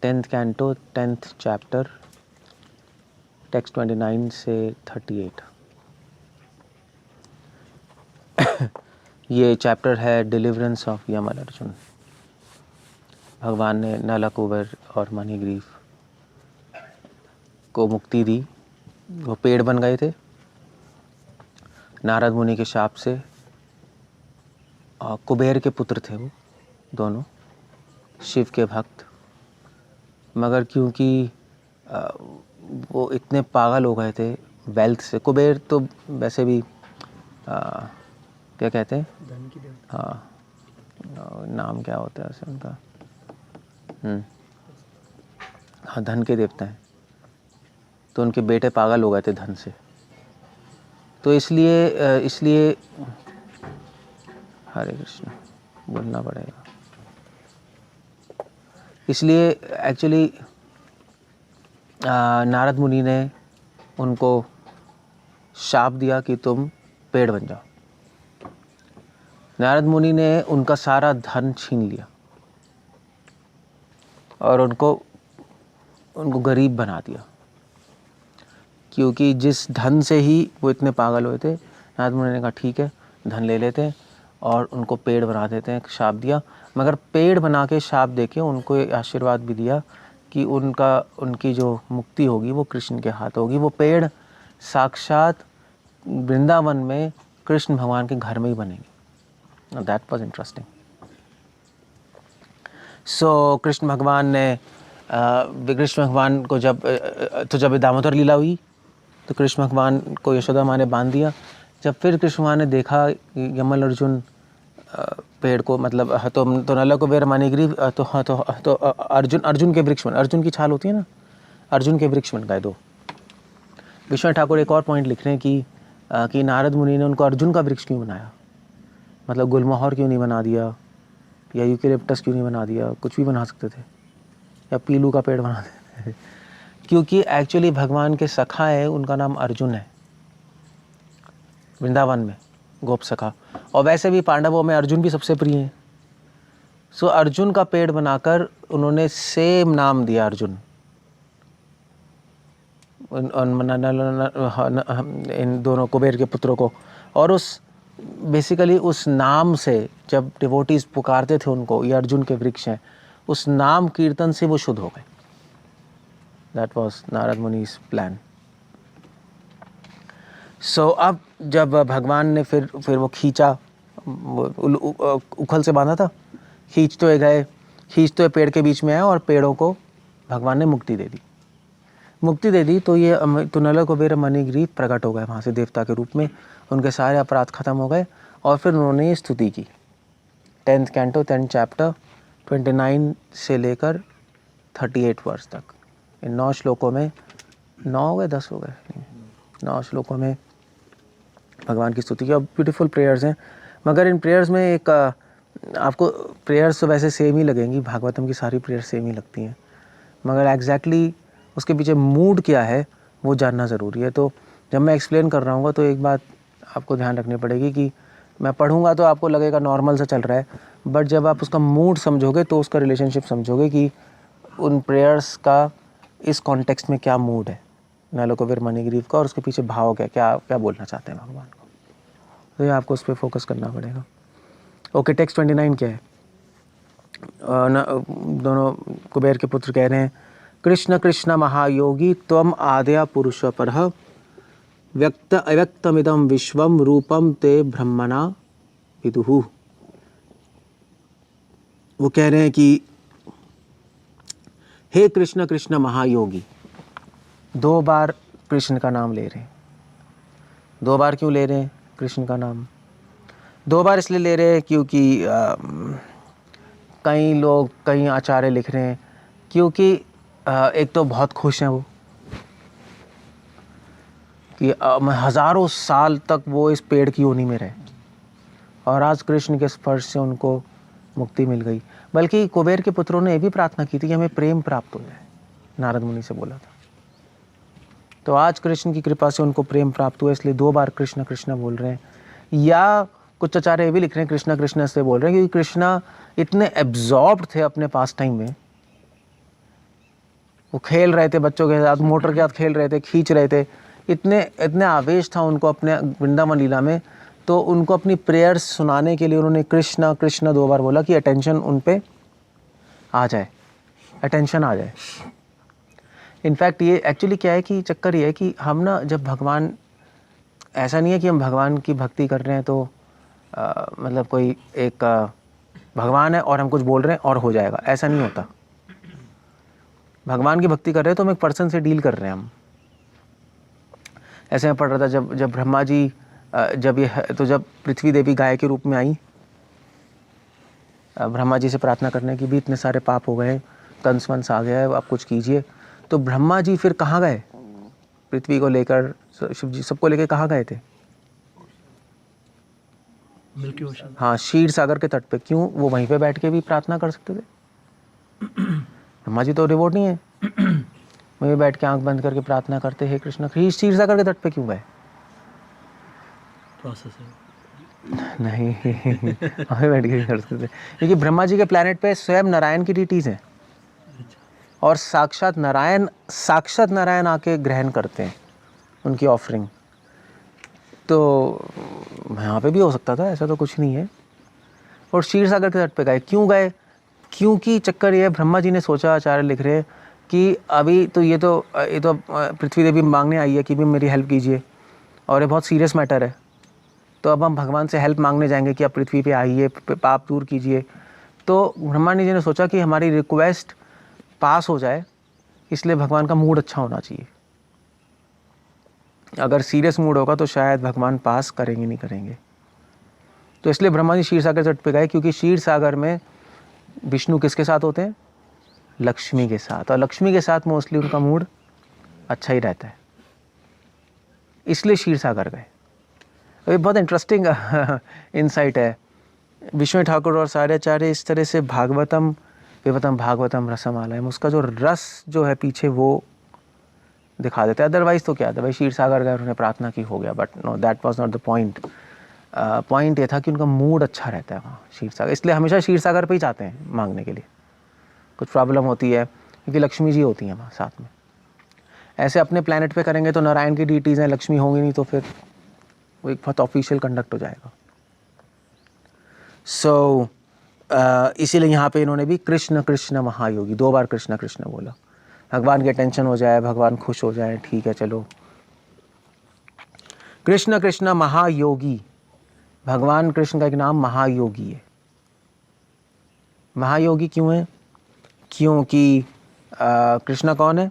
10th canto 10th chapter, text 29 से 38। ये chapter है डिलीवरेंस ऑफ यमल अर्जुन। भगवान ने नल, कुबेर और मणिग्रीव को मुक्ति दी। वो पेड़ बन गए थे नारद मुनि के शाप से। और कुबेर के पुत्र थे वो दोनों, शिव के भक्त। मगर क्योंकि वो इतने पागल हो गए थे वेल्थ से। कुबेर तो वैसे भी क्या कहते हैं, धन की देवता। हाँ, नाम क्या होता है उसे उनका, हाँ, धन के देवता हैं। तो उनके बेटे पागल हो गए थे धन से। तो इसलिए हरे कृष्ण बोलना पड़ेगा। इसलिए एक्चुअली नारद मुनि ने उनको शाप दिया कि तुम पेड़ बन जाओ। नारद मुनि ने उनका सारा धन छीन लिया और उनको गरीब बना दिया। क्योंकि जिस धन से ही वो इतने पागल हुए थे, नारद मुनि ने कहा ठीक है, धन ले लेते हैं और उनको पेड़ बना देते हैं। शाप दिया, मगर पेड़ बना के शाप देके उनको आशीर्वाद भी दिया कि उनकी जो मुक्ति होगी वो कृष्ण के हाथ होगी। वो पेड़ साक्षात वृंदावन में कृष्ण भगवान के घर में ही बनेंगे। That was interesting. So Krishna भगवान को जब दामोदर लीला हुई तो कृष्ण भगवान को यशोदा माँ ने बांध दिया। जब फिर कृष्ण भगवान ने देखा यमल अर्जुन पेड़ को, मतलब तो नल, कुबेर, मणिग्रीव तो अर्जुन के वृक्ष बन, अर्जुन की छाल होती है ना, अर्जुन के वृक्ष बन गए दो। विश्वनाथ ठाकुर एक और पॉइंट लिख रहे हैं कि नारद मुनि ने उनको अर्जुन का वृक्ष क्यों बनाया। मतलब गुलमोहर क्यों नहीं बना दिया, या यूकेलिप्टस क्यों नहीं बना दिया, कुछ भी बना सकते थे, या पीलू का पेड़ बना देते। क्योंकि एक्चुअली भगवान के सखा है, उनका नाम अर्जुन है वृंदावन में, गोप सखा। और वैसे भी पांडवों में अर्जुन भी सबसे प्रिय है। सो अर्जुन का पेड़ बनाकर उन्होंने सेम नाम दिया अर्जुन इन दोनों कुबेर के पुत्रों को। और बेसिकली उस नाम से जब डिवोटीज पुकारते थे उनको, ये अर्जुन के वृक्ष हैं, उस नाम कीर्तन से वो शुद्ध हो गए। दैट वाज नारद मुनि's प्लान। सो अब जब भगवान ने फिर वो खींचा, उखल से बांधा था, खींचते पेड़ के बीच में आया और पेड़ों को भगवान ने मुक्ति दे दी। तो नल, कुबेर, मणिग्रीव प्रकट हो गए वहाँ से देवता के रूप में। उनके सारे अपराध खत्म हो गए और फिर उन्होंने स्तुति की। 10th कैंटो 10th चैप्टर 29 से लेकर 38 वर्ष तक इन 9 श्लोकों में, 9 हो गए 10 हो गए, 9 श्लोकों में भगवान की स्तुति की। और ब्यूटीफुल प्रेयर्स हैं। मगर इन प्रेयर्स में एक आपको प्रेयर्स तो वैसे सेम ही लगेंगी, भागवतम की सारी प्रेयर्स सेम ही लगती हैं, मगर एग्जैक्टली उसके पीछे मूड क्या है वो जानना ज़रूरी है। तो जब मैं एक्सप्लेन कर रहा हूँ तो एक बात आपको ध्यान रखनी पड़ेगी कि मैं पढ़ूंगा तो आपको लगेगा नॉर्मल सा चल रहा है, बट जब आप उसका मूड समझोगे तो उसका रिलेशनशिप समझोगे कि उन प्रेयर्स का इस कॉन्टेक्स्ट में क्या मूड है, नल, कुबेर, मणिग्रीव का, और उसके पीछे भाव क्या बोलना चाहते हैं भगवान को। तो ये आपको उस पर फोकस करना पड़ेगा। ओके, टेक्स्ट 29 क्या है। दोनों कुबेर के पुत्र कह रहे हैं, कृष्ण कृष्ण महायोगी त्वम आद्या पुरुष परः व्यक्त अव्यक्तमिदं विश्वम रूपम ते ब्रह्मणा विदुः। वो कह रहे हैं कि हे कृष्ण कृष्ण महायोगी। 2 बार कृष्ण का नाम ले रहे हैं। 2 बार क्यों ले रहे हैं कृष्ण का नाम? 2 बार इसलिए ले रहे हैं क्योंकि कई आचार्य लिख रहे हैं क्योंकि एक तो बहुत खुश हैं वो कि हजारों साल तक वो इस पेड़ की योनि में रहे और आज कृष्ण के स्पर्श से उनको मुक्ति मिल गई। बल्कि कुबेर के पुत्रों ने ये भी प्रार्थना की थी कि हमें प्रेम प्राप्त हो जाए, नारद मुनि से बोला था। तो आज कृष्ण की कृपा से उनको प्रेम प्राप्त हुआ, इसलिए 2 बार कृष्ण कृष्ण बोल रहे हैं। या कुछ आचार्य ये भी लिख रहे हैं कृष्ण कृष्ण से बोल रहे हैं क्योंकि कृष्णा इतने एब्जॉर्ब्ड थे अपने पास टाइम में वो खेल रहे थे बच्चों के साथ, मोटर के साथ खेल रहे थे, खींच रहे थे, इतने आवेश था उनको अपने वृंदावन लीला में। तो उनको अपनी प्रेयर्स सुनाने के लिए उन्होंने कृष्णा कृष्णा 2 बार बोला कि अटेंशन उन पे आ जाए, अटेंशन आ जाए। इनफैक्ट ये एक्चुअली क्या है कि चक्कर ये है कि हम ना जब भगवान, ऐसा नहीं है कि हम भगवान की भक्ति कर रहे हैं तो मतलब कोई एक भगवान है और हम कुछ बोल रहे हैं और हो जाएगा, ऐसा नहीं होता। भगवान की भक्ति कर रहे हैं तो हम एक पर्सन से डील कर रहे हैं हम। ऐसे में पढ़ रहा था जब ब्रह्मा जी जब पृथ्वी देवी गाय के रूप में आई, ब्रह्मा जी से प्रार्थना करने की भी इतने सारे पाप हो गए, कंस वंस आ गया है, आप कुछ कीजिए। तो ब्रह्मा जी फिर कहाँ गए? पृथ्वी को लेकर, शिव जी सबको लेकर कहाँ गए थे? Milky ocean. हाँ, क्षीर सागर के तट पे। क्यों? वो वहीं पे बैठ के भी प्रार्थना कर सकते थे। ब्रह्मा जी तो रिवोट नहीं है, वहीं बैठ के आंख बंद करके प्रार्थना करते, हे कृष्ण। क्षीर सागर के तट पे क्यों गए? प्रोसेस है नहीं हमें बैठ के कर सकते थे, क्योंकि ब्रह्मा जी के प्लेनेट पे स्वयं नारायण की डीटीज हैं और साक्षात नारायण आके ग्रहण करते हैं उनकी ऑफरिंग। तो यहाँ पे भी हो सकता था, ऐसा तो कुछ नहीं है। और क्षीर सागर के तट पे गए, क्यों गए? क्योंकि चक्कर ये है, ब्रह्मा जी ने सोचा, आचार्य लिख रहे हैं कि अभी तो ये तो पृथ्वी देवी मांगने आई है कि भी मेरी हेल्प कीजिए और ये बहुत सीरियस मैटर है। तो अब हम भगवान से हेल्प मांगने जाएंगे कि आप पृथ्वी पे आइए, पाप दूर कीजिए। तो ब्रह्मा जी ने सोचा कि हमारी रिक्वेस्ट पास हो जाए, इसलिए भगवान का मूड अच्छा होना चाहिए। अगर सीरियस मूड होगा तो शायद भगवान पास करेंगे नहीं करेंगे। तो इसलिए ब्रह्मा जी क्षीर सागर तट पे गए, क्योंकि क्षीर सागर में विष्णु किसके साथ होते हैं? लक्ष्मी के साथ। और लक्ष्मी के साथ मोस्टली उनका मूड अच्छा ही रहता है, इसलिए क्षीर सागर गए। ये बहुत इंटरेस्टिंग इंसाइट है। विष्णु ठाकुर और सार्याचार्य इस तरह से भागवतम भागवतम रसमालय में उसका जो रस जो है पीछे वो दिखा देते हैं। अदरवाइज तो क्या था भाई, क्षीर सागर गए, उन्होंने प्रार्थना की, हो गया। But no, that was not the point. Point ये था कि उनका मूड अच्छा रहता है वहाँ क्षीर सागर, इसलिए हमेशा क्षीर सागर पे ही जाते हैं मांगने के लिए। कुछ प्रॉब्लम होती है क्योंकि लक्ष्मी जी होती हैं वहाँ साथ में। ऐसे अपने प्लेनेट पे करेंगे तो नारायण की डीटीज़ हैं, लक्ष्मी होंगी नहीं, तो फिर वो एक बहुत ऑफिशियल कंडक्ट हो जाएगा। सो इसीलिए यहाँ पे इन्होंने भी कृष्ण कृष्ण महायोगी 2 बार कृष्ण कृष्ण बोला। भगवान की टेंशन हो जाए, भगवान खुश हो जाए, ठीक है चलो। कृष्ण कृष्ण महायोगी, भगवान कृष्ण का एक नाम महायोगी है। महायोगी क्यों है? क्योंकि कृष्णा कौन है?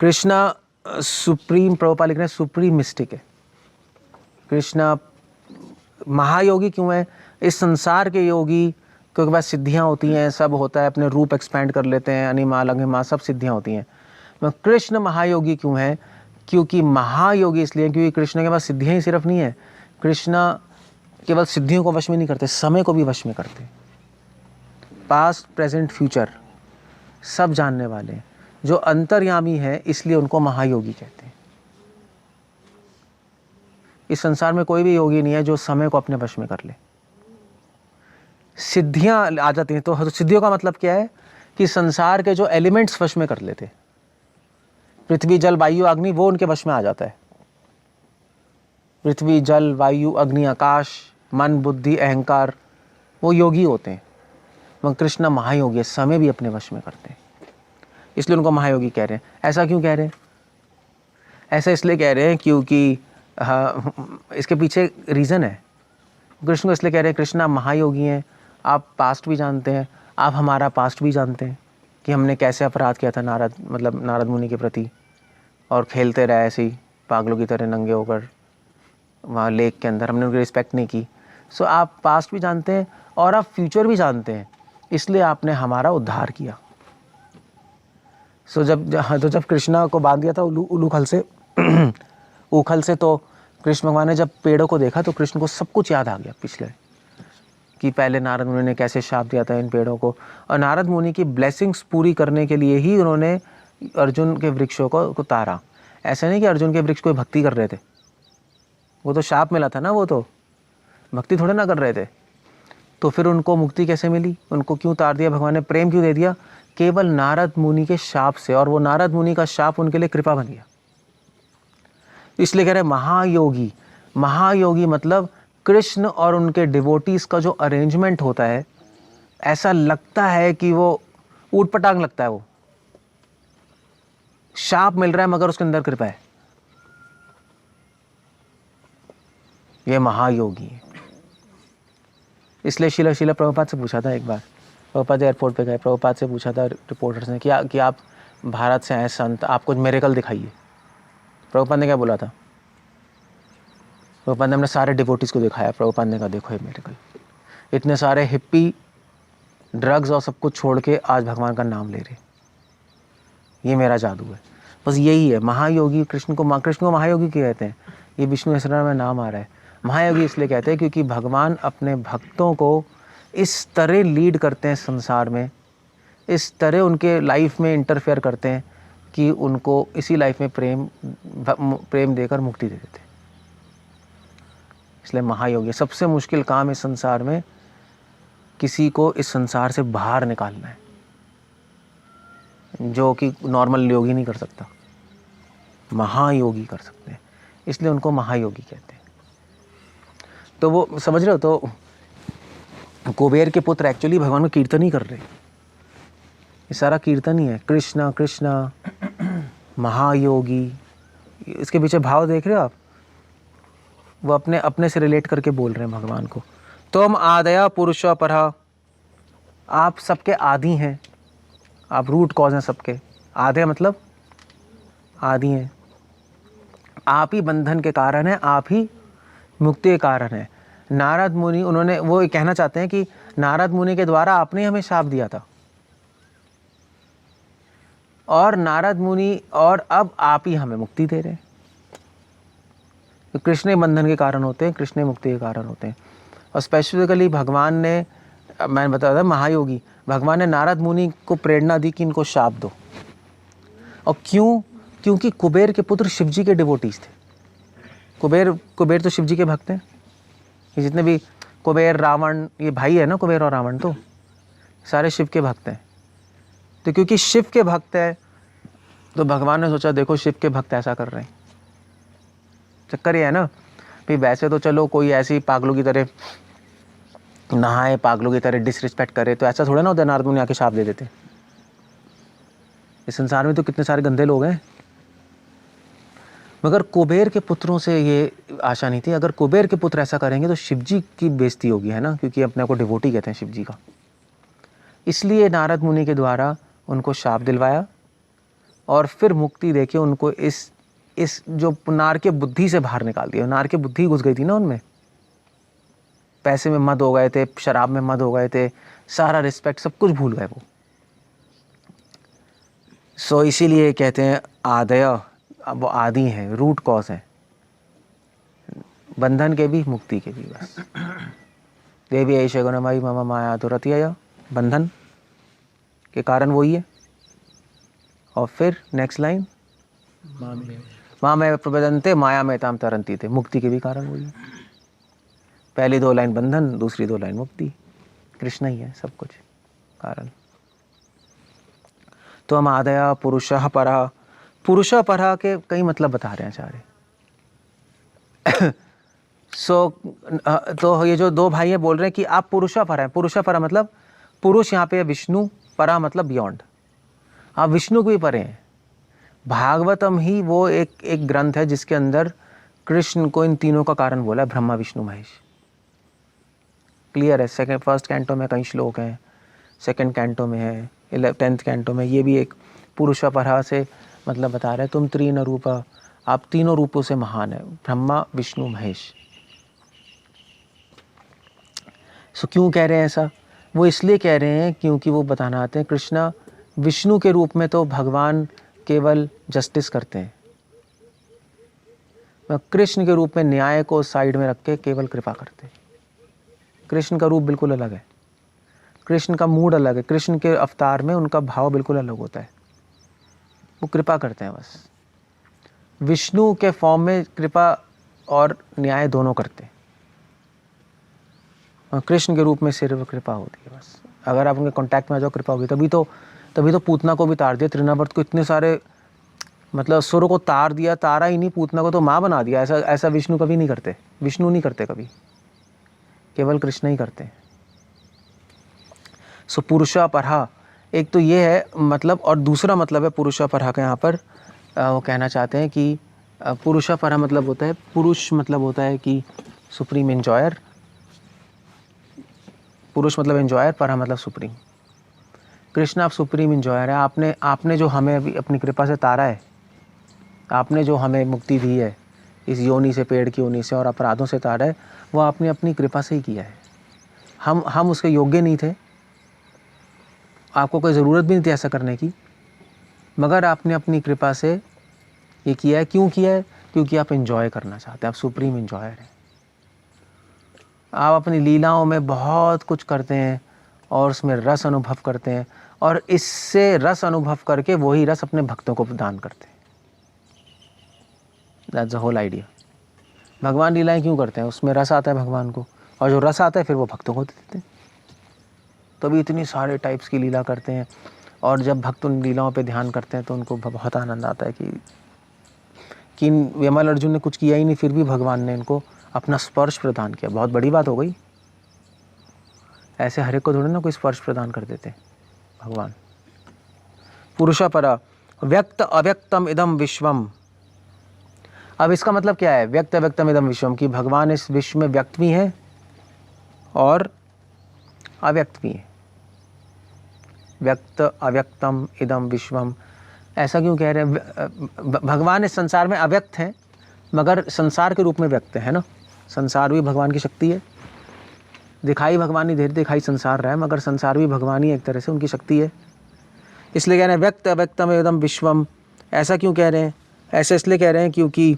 कृष्णा सुप्रीम, प्रभुपाद लिख रहे हैं सुप्रीम मिस्टिक है। कृष्णा महायोगी क्यों है? इस संसार के योगी क्योंकि पास सिद्धियां होती हैं, सब होता है, अपने रूप एक्सपेंड कर लेते हैं, अनिमा लंघिमा सब सिद्धियां होती हैं। मैं कृष्ण महायोगी क्यों है? क्योंकि महायोगी इसलिए क्योंकि कृष्ण के पास सिद्धियां ही सिर्फ नहीं है, कृष्ण केवल सिद्धियों को वश में नहीं करते, समय को भी वश में करते। पास्ट प्रेजेंट फ्यूचर सब जानने वाले हैं, जो अंतर्यामी है, इसलिए उनको महायोगी कहते हैं। इस संसार में कोई भी योगी नहीं है जो समय को अपने वश में कर ले। सिद्धियां आ जाती हैं तो सिद्धियों का मतलब क्या है कि संसार के जो एलिमेंट्स वश में कर लेते, पृथ्वी जल वायु अग्नि, वो उनके वश में आ जाता है। पृथ्वी जल वायु अग्नि आकाश मन बुद्धि अहंकार, वो योगी होते हैं। मगर कृष्ण महायोगी है, समय भी अपने वश में करते हैं, इसलिए उनको महायोगी कह रहे हैं। ऐसा क्यों कह रहे हैं? ऐसा इसलिए कह रहे हैं क्योंकि इसके पीछे रीज़न है। कृष्ण को इसलिए कह रहे हैं कृष्ण आप महायोगी हैं, आप पास्ट भी जानते हैं, आप हमारा पास्ट भी जानते हैं कि हमने कैसे अपराध किया था नारद मुनि के प्रति, और खेलते रहे ऐसे ही पागलों की तरह नंगे होकर वहाँ लेक के अंदर, हमने उनकी रिस्पेक्ट नहीं की। सो आप पास्ट भी जानते हैं और आप फ्यूचर भी जानते हैं, इसलिए आपने हमारा उद्धार किया। सो जब कृष्णा को बांध दिया था उलूखल से उखल से, तो कृष्ण भगवान ने जब पेड़ों को देखा तो कृष्ण को सब कुछ याद आ गया पिछले, कि पहले नारद मुनि ने कैसे श्राप दिया था इन पेड़ों को, और नारद मुनि की ब्लेसिंग्स पूरी करने के लिए ही उन्होंने अर्जुन के वृक्षों को उतारा। ऐसा नहीं कि अर्जुन के वृक्ष कोई भक्ति कर रहे थे, वो तो शाप मिला था ना, वो तो भक्ति थोड़े ना कर रहे थे। तो फिर उनको मुक्ति कैसे मिली? उनको क्यों उतार दिया भगवान ने? प्रेम क्यों दे दिया? केवल नारद मुनि के शाप से, और वो नारद मुनि का शाप उनके लिए कृपा बन गया। इसलिए कह रहे महायोगी। महायोगी मतलब कृष्ण और उनके डिवोटीज का जो अरेंजमेंट होता है, ऐसा लगता है कि वो ऊट पटांग लगता है। वो शाप मिल रहा है मगर उसके अंदर कृपा है। ये महायोगी है। इसलिए शिला प्रभुपाद से पूछा था एक बार, प्रभुपाद एयरपोर्ट पे गए, प्रभुपाद से पूछा था रिपोर्टर्स ने कि आप भारत से आए संत, आप कुछ मिरेकल दिखाइए। प्रभुपाद ने क्या बोला था? प्रभुपाद ने अपने सारे डिवोटीज को दिखाया। प्रभुपाद ने कहा देखो ये मिरेकल, इतने सारे हिप्पी ड्रग्स और सब कुछ छोड़ के आज भगवान का नाम ले रहे, ये मेरा जादू है। बस यही है महायोगी। कृष्ण को महायोगी क्यों कहते हैं? ये विष्णु सहस्त्रनाम में नाम आ रहा है। महायोगी इसलिए कहते हैं क्योंकि भगवान अपने भक्तों को इस तरह लीड करते हैं संसार में, इस तरह उनके लाइफ में इंटरफेयर करते हैं कि उनको इसी लाइफ में प्रेम देकर मुक्ति दे देते हैं। इसलिए महायोगी। सबसे मुश्किल काम इस संसार में किसी को इस संसार से बाहर निकालना है, जो कि नॉर्मल योगी नहीं कर सकता, महायोगी कर सकते हैं। इसलिए उनको महायोगी कहते हैं। तो वो समझ रहे हो, तो कुबेर के पुत्र एक्चुअली भगवान का कीर्तन ही कर रहे हैं। ये सारा कीर्तन ही है, कृष्णा कृष्णा महायोगी। इसके पीछे भाव देख रहे हो आप? वो अपने से रिलेट करके बोल रहे हैं भगवान को। तुम आदया पुरुष परहा, आप सबके आदि हैं, आप रूट कॉज हैं सबके। आदय मतलब आदि हैं। आप ही बंधन के कारण हैं, आप ही मुक्ति के कारण है। नारद मुनि, उन्होंने वो कहना चाहते हैं कि नारद मुनि के द्वारा आपने हमें शाप दिया था, और नारद मुनि और अब आप ही हमें मुक्ति दे रहे हैं। तो कृष्ण बंधन के कारण होते हैं, कृष्ण मुक्ति के कारण होते हैं। और स्पेसिफिकली भगवान ने, मैंने बताया था महायोगी, भगवान ने नारद मुनि को प्रेरणा दी कि इनको शाप दो। और क्यों? क्योंकि कुबेर के पुत्र शिवजी के डिवोटीज थे। कुबेर तो शिवजी के भक्त हैं। ये जितने भी कुबेर, रावण, ये भाई है ना, कुबेर और रावण तो सारे शिव के भक्त हैं। तो क्योंकि शिव के भक्त है तो भगवान ने सोचा देखो शिव के भक्त ऐसा कर रहे हैं। चक्कर ये है ना भाई, वैसे तो चलो कोई ऐसी पागलों की तरह नहाए, पागलों की तरह डिसरिस्पेक्ट करे, तो ऐसा थोड़ा ना होता है नारद मुनि आके शाप दे देते। इस संसार में तो कितने सारे गंदे लोग हैं, मगर कुबेर के पुत्रों से ये आशा नहीं थी। अगर कुबेर के पुत्र ऐसा करेंगे तो शिवजी की बेइज्जती होगी, है ना, क्योंकि अपने को डिवोटी कहते हैं शिवजी का। इसलिए नारद मुनि के द्वारा उनको शाप दिलवाया और फिर मुक्ति देके उनको इस जो नार के बुद्धि से बाहर निकाल दिया। नार के बुद्धि घुस गई थी ना उनमें, पैसे में मद हो गए थे, शराब में मद हो गए थे, सारा रिस्पेक्ट सब कुछ भूल गए वो। सो इसीलिए कहते हैं आदय, अब वो आदि हैं, रूट कॉज हैं, बंधन के भी मुक्ति के भी। बस देवी ऐशे गुणमयी मम माया दुरतिया, बंधन के कारण वही है। और फिर नेक्स्ट लाइन माँ में प्रबदनते माया में ताम तरंती थे, मुक्ति के भी कारण वही है। पहली 2 लाइन बंधन, दूसरी 2 लाइन मुक्ति। कृष्ण ही है सब कुछ कारण। तो हम आदया पुरुषः परः, पुरुषः परः के कई मतलब बता रहे हैं आचार्य। तो ये जो 2 भाई हैं बोल रहे हैं कि आप पुरुषः परः हैं। पुरुषः परः मतलब पुरुष यहाँ पे विष्णु, परः मतलब बियॉन्ड, आप विष्णु को भी परे हैं। भागवतम ही वो एक ग्रंथ है जिसके अंदर कृष्ण को इन तीनों का कारण बोला है, ब्रह्मा विष्णु महेश। क्लियर है। फर्स्ट कैंटो में कई श्लोक हैं, सेकंड कैंटो में है, 10th कैंटो में। ये भी एक पुरुष परहा से मतलब बता रहे हैं, तुम त्रीन रूप, आप तीनों रूपों से महान है, ब्रह्मा विष्णु महेश। सो क्यों कह रहे हैं ऐसा? वो इसलिए कह रहे हैं क्योंकि वो बताना आते हैं कृष्णा विष्णु के रूप में तो भगवान केवल जस्टिस करते हैं, कृष्ण के रूप में न्याय को साइड में रख के केवल कृपा करते हैं। कृष्ण का रूप बिल्कुल अलग है, कृष्ण का मूड अलग है, कृष्ण के अवतार में उनका भाव बिल्कुल अलग होता है, वो कृपा करते हैं बस। विष्णु के फॉर्म में कृपा और न्याय दोनों करते हैं, और कृष्ण के रूप में सिर्फ कृपा होती है बस। अगर आप उनके कांटेक्ट में आ जाओ कृपा होगी, तभी तो पूतना को भी तार दिया, तृणावर्त को इतने सारे मतलब असुरों को तार दिया, तारा ही नहीं पूतना को तो माँ बना दिया। ऐसा ऐसा विष्णु कभी नहीं करते, विष्णु नहीं करते कभी, केवल कृष्ण ही करते। सो पुरुषा परहा एक तो ये है मतलब, और दूसरा मतलब है पुरुषा परहा का यहाँ पर वो कहना चाहते हैं कि पुरुषा परहा मतलब होता है, पुरुष मतलब होता है कि सुप्रीम एंजॉयर, पुरुष मतलब एंजॉयर, परहा मतलब सुप्रीम। कृष्ण आप सुप्रीम एंजॉयर है, आपने जो हमें अभी अपनी कृपा से तारा है, आपने जो हमें मुक्ति दी है इस योनि से, पेड़ की योनि से और अपराधों से तारा है, वो आपने अपनी कृपा से ही किया है। हम उसके योग्य नहीं थे, आपको कोई ज़रूरत भी नहीं थी ऐसा करने की, मगर आपने अपनी कृपा से ये किया है। क्यों किया है? क्योंकि आप एंजॉय करना चाहते हैं, आप सुप्रीम एंजॉयर हैं। आप अपनी लीलाओं में बहुत कुछ करते हैं और उसमें रस अनुभव करते हैं, और इससे रस अनुभव करके वही रस अपने भक्तों को प्रदान करते हैं। That's the whole idea. भगवान लीलाएं क्यों करते हैं? उसमें रस आता है भगवान को, और जो रस आता है फिर वो भक्तों को देते हैं। तभी इतनी सारे टाइप्स की लीला करते हैं, और जब भक्त उन लीलाओं पे ध्यान करते हैं तो उनको बहुत आनंद आता है कि विमल अर्जुन ने कुछ किया ही नहीं, फिर भी भगवान ने इनको अपना स्पर्श प्रदान किया। बहुत बड़ी बात हो गई। ऐसे हर एक को थोड़ी ना कोई स्पर्श प्रदान कर देते भगवान। पुरुषा परा व्यक्त अव्यक्तम इदम विश्वम। अब इसका मतलब क्या है? व्यक्त अव्यक्तम इदम विश्वम, कि भगवान इस विश्व में व्यक्त भी हैं और अव्यक्त भी हैं। व्यक्त अव्यक्तम इदम विश्वम, ऐसा क्यों कह रहे हैं? भगवान इस संसार में अव्यक्त हैं मगर संसार के रूप में व्यक्त है ना। संसार भी भगवान की शक्ति है, दिखाई भगवान नहीं दे, दिखाई संसार रहा है, मगर संसार भी भगवान ही एक तरह से उनकी शक्ति है। इसलिए कह रहे हैं व्यक्त अव्यक्तम एकदम विश्वम। ऐसा क्यों कह रहे हैं? ऐसा इसलिए कह रहे हैं क्योंकि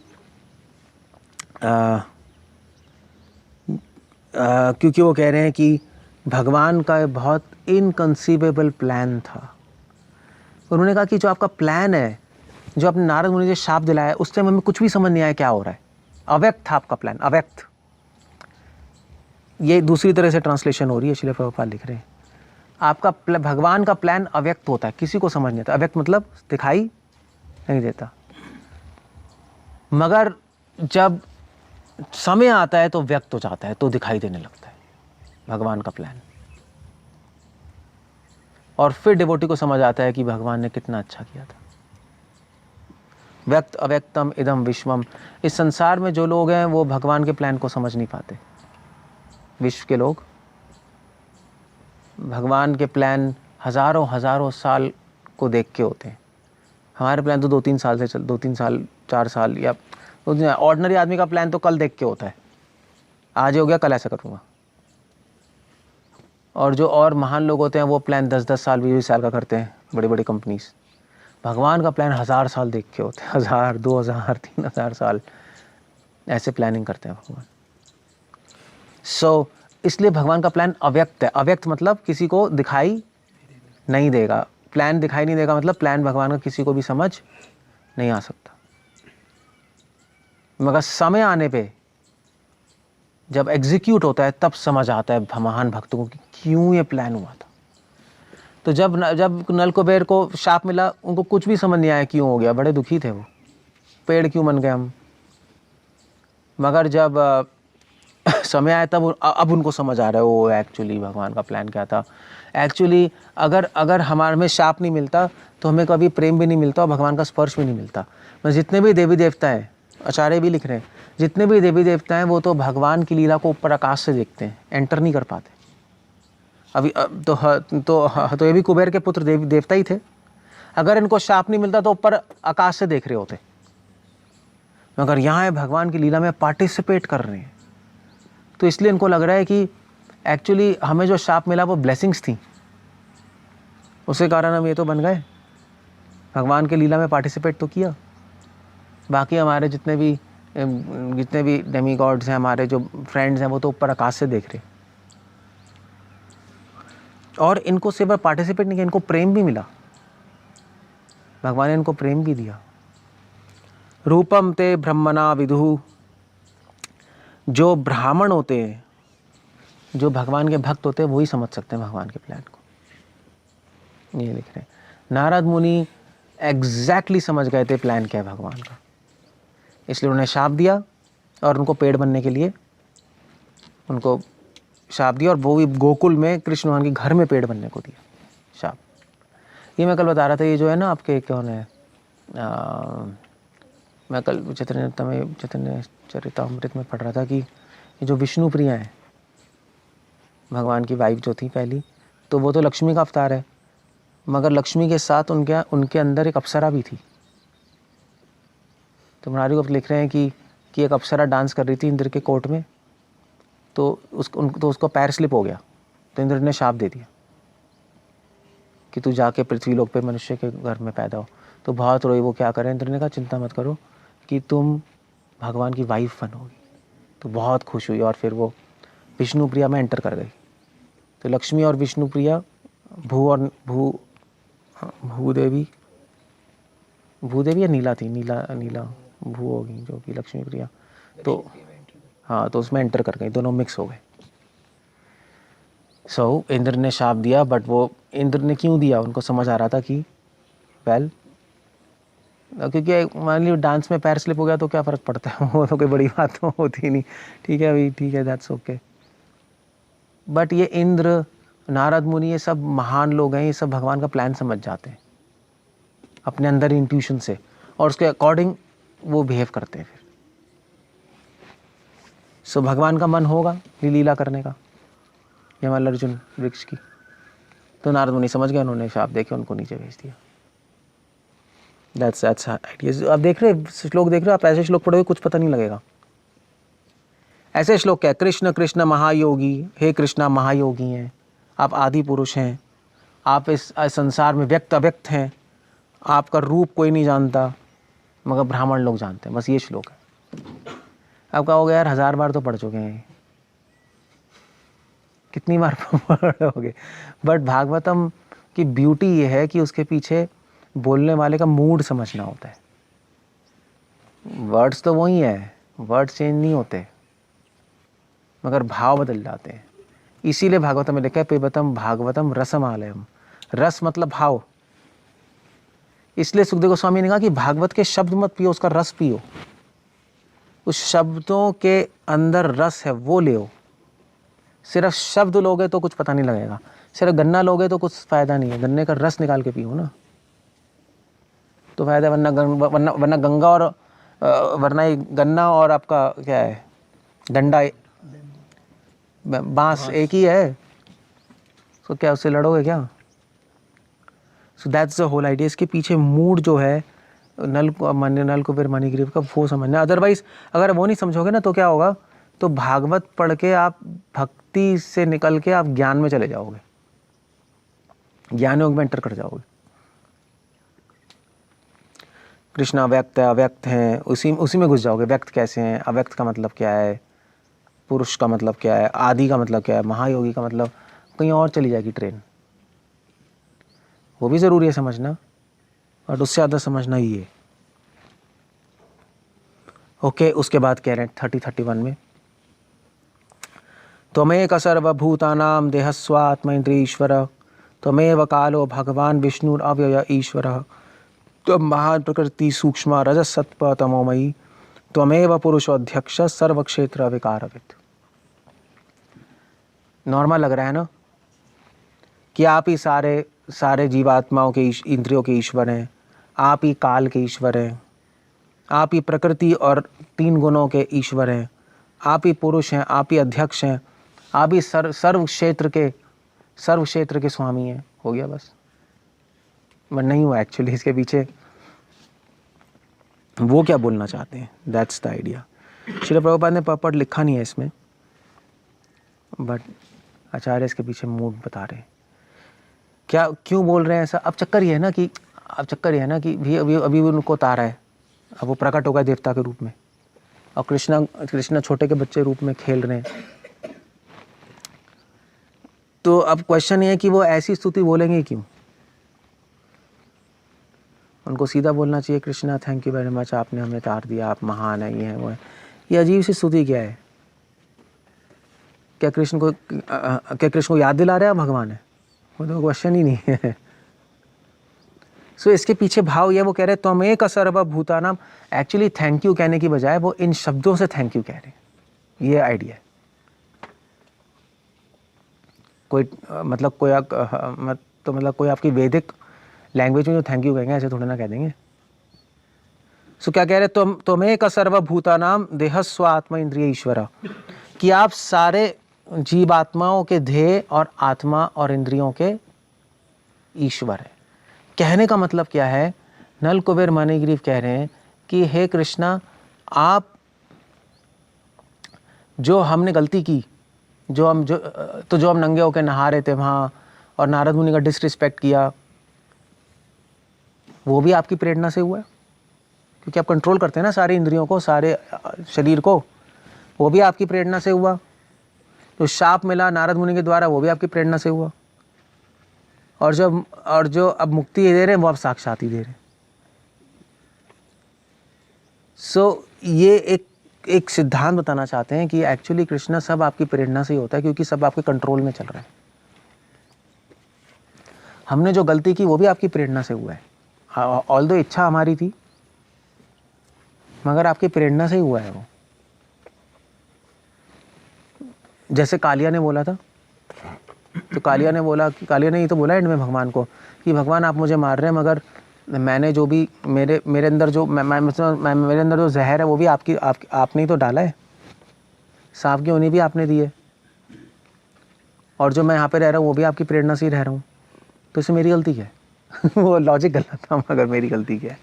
क्योंकि वो कह रहे हैं कि भगवान का बहुत इनकंसीवेबल प्लान था। उन्होंने कहा कि जो आपका प्लान है, जो आपने नारद मुनि से शाप दिलाया है, उस टाइम हमें कुछ भी समझ नहीं आया क्या हो रहा है। अव्यक्त था आपका प्लान, अव्यक्त। ये दूसरी तरह से ट्रांसलेशन हो रही है, श्रील प्रभुपाद लिख रहे हैं आपका भगवान का प्लान अव्यक्त होता है, किसी को समझ नहीं आता। अव्यक्त मतलब दिखाई नहीं देता, मगर जब समय आता है तो व्यक्त हो जाता है, तो दिखाई देने लगता है भगवान का प्लान। और फिर डिवोटी को समझ आता है कि भगवान ने कितना अच्छा किया था। व्यक्त अव्यक्तम इदम विश्वम। इस संसार में जो लोग हैं वो भगवान के प्लान को समझ नहीं पाते। विश्व के लोग भगवान के प्लान हजारों हजारों साल को देख के होते हैं। हमारे प्लान तो 2-3 साल से 2-3 साल 4 साल, या ऑर्डिनरी आदमी का प्लान तो कल देख के होता है, आज हो गया कल ऐसा करूँगा। और जो और महान लोग होते हैं वो प्लान 10-10 साल 20-20 साल का करते हैं, बड़ी बड़ी कंपनीज। भगवान का प्लान 1000 साल देख के होते हैं, 1000, 2000, 3000 साल ऐसे प्लानिंग करते हैं भगवान। सो इसलिए भगवान का प्लान अव्यक्त है। अव्यक्त मतलब किसी को दिखाई नहीं देगा। प्लान दिखाई नहीं देगा मतलब प्लान भगवान का किसी को भी समझ नहीं आ सकता, मगर समय आने पे जब एग्जीक्यूट होता है तब समझ आता है महान भक्तों को कि क्यों ये प्लान हुआ था। तो जब नल कुबेर को शाप मिला, उनको कुछ भी समझ नहीं आया क्यों हो गया, बड़े दुखी थे वो, पेड़ क्यों बन गए हम। मगर जब समय आया तब अब उनको समझ आ रहा है वो एक्चुअली भगवान का प्लान क्या था। एक्चुअली अगर हमारे में शाप नहीं मिलता तो हमें कभी प्रेम भी नहीं मिलता और भगवान का स्पर्श भी नहीं मिलता। मैं जितने भी देवी देवता हैं, आचार्य भी लिख रहे हैं, जितने भी देवी देवता हैं वो तो भगवान की लीला को ऊपर आकाश से देखते हैं, एंटर नहीं कर पाते। अभी तो ये भी कुबेर के पुत्र देवी देवता ही थे। अगर इनको शाप नहीं मिलता तो ऊपर आकाश से देख रहे होते, मगर यहाँ है भगवान की लीला में पार्टिसिपेट कर रहे हैं। तो इसलिए इनको लग रहा है कि एक्चुअली हमें जो शाप मिला वो ब्लेसिंग्स थी, उसके कारण हम ये तो बन गए, भगवान के लीला में पार्टिसिपेट तो किया। बाकी हमारे जितने भी डेमी गॉड्स हैं, हमारे जो फ्रेंड्स हैं, वो तो ऊपर आकाश से देख रहे। और इनको सिर्फ पार्टिसिपेट नहीं किया, इनको प्रेम भी मिला, भगवान ने इनको प्रेम भी दिया। रूपम ते ब्रह्मणा विदुः। जो ब्राह्मण होते हैं, जो भगवान के भक्त होते हैं, वही समझ सकते हैं भगवान के प्लान को। ये लिख रहे हैं नारद मुनि एग्जैक्टली समझ गए थे प्लान क्या है भगवान का, इसलिए उन्हें शाप दिया और उनको पेड़ बनने के लिए उनको शाप दिया, और वो भी गोकुल में कृष्ण भगवान के घर में पेड़ बनने को दिया शाप। ये मैं कल बता रहा था, ये जो है ना आपके कौन है, मैं कल चैतन्य चरितामृत में पढ़ रहा था कि ये जो विष्णु प्रिया है भगवान की वाइफ जो थी पहली, तो वो तो लक्ष्मी का अवतार है, मगर लक्ष्मी के साथ उनके अंदर एक अप्सरा भी थी। तो मुरारी को लिख रहे हैं कि एक अप्सरा डांस कर रही थी इंद्र के कोर्ट में, तो उसको पैर स्लिप हो गया, तो इंद्र ने शाप दे दिया कि तू जाके पृथ्वी लोक पे मनुष्य के घर में पैदा हो। तो बहुत रोई, वो क्या करें, इंद्र ने कहा चिंता मत करो कि तुम भगवान की वाइफ बनोगी। तो बहुत खुश हुई और फिर वो विष्णु प्रिया में एंटर कर गई। तो लक्ष्मी और विष्णु प्रिया भूदेवी या नीला थी, नीला भू होगी जो कि लक्ष्मी प्रिया, तो हाँ, तो उसमें एंटर कर गई, दोनों मिक्स हो गए। सो इंद्र ने शाप दिया, बट वो इंद्र ने क्यों दिया, उनको समझ आ रहा था कि क्योंकि मान ली डांस में पैर स्लिप हो गया तो क्या फ़र्क पड़ता है, वो तो कोई बड़ी बात तो होती नहीं, ठीक है भाई, ठीक है, दैट्स ओके। बट ये इंद्र, नारद मुनि, ये सब महान लोग हैं, ये सब भगवान का प्लान समझ जाते हैं अपने अंदर इंट्यूशन से, और उसके अकॉर्डिंग वो बिहेव करते हैं फिर। सो भगवान का मन होगा लीला करने का यमल अर्जुन वृक्ष की, तो नारद मुनि समझ गए, उन्होंने शाप देके उनको नीचे भेज दिया। That's idea. आप देख रहे श्लोक देख रहे हो, आप ऐसे श्लोक पढ़ोगे कुछ पता नहीं लगेगा। ऐसे श्लोक क्या, कृष्ण कृष्ण महायोगी, हे कृष्णा महायोगी हैं आप, आदि पुरुष हैं आप, इस संसार में व्यक्त अव्यक्त हैं, आपका रूप कोई नहीं जानता मगर ब्राह्मण लोग जानते हैं। बस ये श्लोक है। आप कहोगे यार 1000 बार तो पढ़ चुके हैं, कितनी बार पढ़ोगे। बट भागवतम की ब्यूटी ये है कि उसके पीछे बोलने वाले का मूड समझना होता है। वर्ड्स तो वही है, वर्ड्स चेंज नहीं होते मगर भाव बदल जाते हैं। इसीलिए भागवतम में लिखा है पिबतम भागवतम रसमालयम, रस मतलब भाव। इसलिए सुखदेव गोस्वामी ने कहा कि भागवत के शब्द मत पियो, उसका रस पियो। उस शब्दों के अंदर रस है वो ले। सिर्फ शब्द लोगे तो कुछ पता नहीं लगेगा, सिर्फ गन्ना लोगे तो कुछ फायदा नहीं है। गन्ने का रस निकाल के पियो ना तो फायदा, वरना गंगा और वरना गन्ना और आपका क्या है, डंडा बांस एक ही है, तो क्या उससे लड़ोगे क्या। So that's the whole idea. इसके पीछे मूड जो है नल कुबेर मणिग्रीव का, वो समझना। अदरवाइज अगर वो नहीं समझोगे ना तो क्या होगा, तो भागवत पढ़ के आप भक्ति से निकल के आप ज्ञान में चले जाओगे, ज्ञान योग में एंटर कर जाओगे। कृष्ण अव्यक्त है, अव्यक्त हैं, उसी में घुस जाओगे। व्यक्त कैसे हैं, अव्यक्त का मतलब क्या है, पुरुष का मतलब क्या है, आदि का मतलब क्या है, महायोगी का मतलब, कहीं और चली जाएगी ट्रेन। वो भी ज़रूरी है समझना, और उससे ज़्यादा समझना ही है। ओके, उसके बाद कह रहे हैं 31 में, त्वमेक सर्वभूतानां देहस्वात्म इंद्रियश्वर, त्वमेव कालो भगवान विष्णुरव्यय ईश्वरः, त्वं महान प्रकृति सूक्ष्म रजसत्व तमोमयी, त्वमेव पुरुषोऽध्यक्ष सर्वक्षेत्र विकारवित्। नॉर्मल लग रहा है ना कि आप ही सारे जीवात्माओं के इंद्रियों के ईश्वर हैं, आप ही काल के ईश्वर हैं, आप ही प्रकृति और 3 गुणों के ईश्वर हैं, आप ही पुरुष हैं, आप ही अध्यक्ष हैं, आप ही सर्व क्षेत्र के स्वामी हैं। हो गया बस। बट नहीं हुआ एक्चुअली, इसके पीछे वो क्या बोलना चाहते हैं, that's the idea. Srila Prabhupada ने पॉपट लिखा नहीं है इसमें, बट आचार्य इसके पीछे मूड बता रहे हैं क्या, क्यों बोल रहे हैं ऐसा। अब चक्कर ये है ना कि भी अभी उनको उतारा है, अब वो प्रकट होगा देवता के रूप में, और कृष्णा छोटे के बच्चे रूप में खेल रहे हैं। तो अब क्वेश्चन ये है कि वो ऐसी स्तुति बोलेंगे क्यों। उनको सीधा बोलना चाहिए, Krishna thank you very much, आपने हमें तार दिया, आप महान है, ये है वो है। ये अजीब सी स्तुति क्या है। क्या कृष्ण को याद दिला रहे हैं भगवान है, वो तो क्वेश्चन ही नहीं है। सो इसके पीछे भाव ये वो कह रहे त्वमेक सर्वभूतानाम। एक्चुअली थैंक यू कहने की बजाय वो इन शब्दों से थैंक यू कह रहे हैं, ये आइडिया है। कोई मतलब कोई आपकी वैदिक लैंग्वेज में जो थैंक यू कहेंगे ऐसे थोड़ा ना कह देंगे। सो क्या कह रहे त्वमेक सर्वभूतानाम देहस्व आत्मा इंद्रिय ईश्वर, कि आप सारे जीवात्माओं के देह और आत्मा और इंद्रियों के ईश्वर है। कहने का मतलब क्या है, नल कुबेर मणिग्रीव कह रहे हैं कि हे कृष्णा, आप जो हमने गलती की, जो हम नंगे होकर नहा रहे थे वहाँ और नारद मुनि का डिसरिस्पेक्ट किया, वो भी आपकी प्रेरणा से हुआ है, क्योंकि आप कंट्रोल करते हैं ना सारी इंद्रियों को, सारे शरीर को, वो भी आपकी प्रेरणा से हुआ। जो शाप मिला नारद मुनि के द्वारा वो भी आपकी प्रेरणा से हुआ। और जो अब मुक्ति दे रहे हैं वो आप साक्षात ही दे रहे हैं। सो ये एक सिद्धांत बताना चाहते हैं कि एक्चुअली कृष्णा सब आपकी प्रेरणा से ही होता है, क्योंकि सब आपके कंट्रोल में चल रहा है। हमने जो गलती की वो भी आपकी प्रेरणा से हुआ है। ऑल्दो इच्छा हमारी थी, मगर आपकी प्रेरणा से ही हुआ है वो। जैसे कालिया ने बोला था, तो कालिया ने ये तो बोला एंड में भगवान को कि भगवान आप मुझे मार रहे हैं, मगर मैंने जो भी मेरे अंदर जो मेरे अंदर जो जहर है वो भी आपने ही तो डाला है, सांप की उन्हीं भी आपने दी है, और जो मैं यहाँ पे रह रहा हूँ वो भी आपकी प्रेरणा से ही रह रहा हूँ, तो इसमें मेरी गलती क्या है? वो लॉजिक गलत था, मगर मेरी गलती क्या है?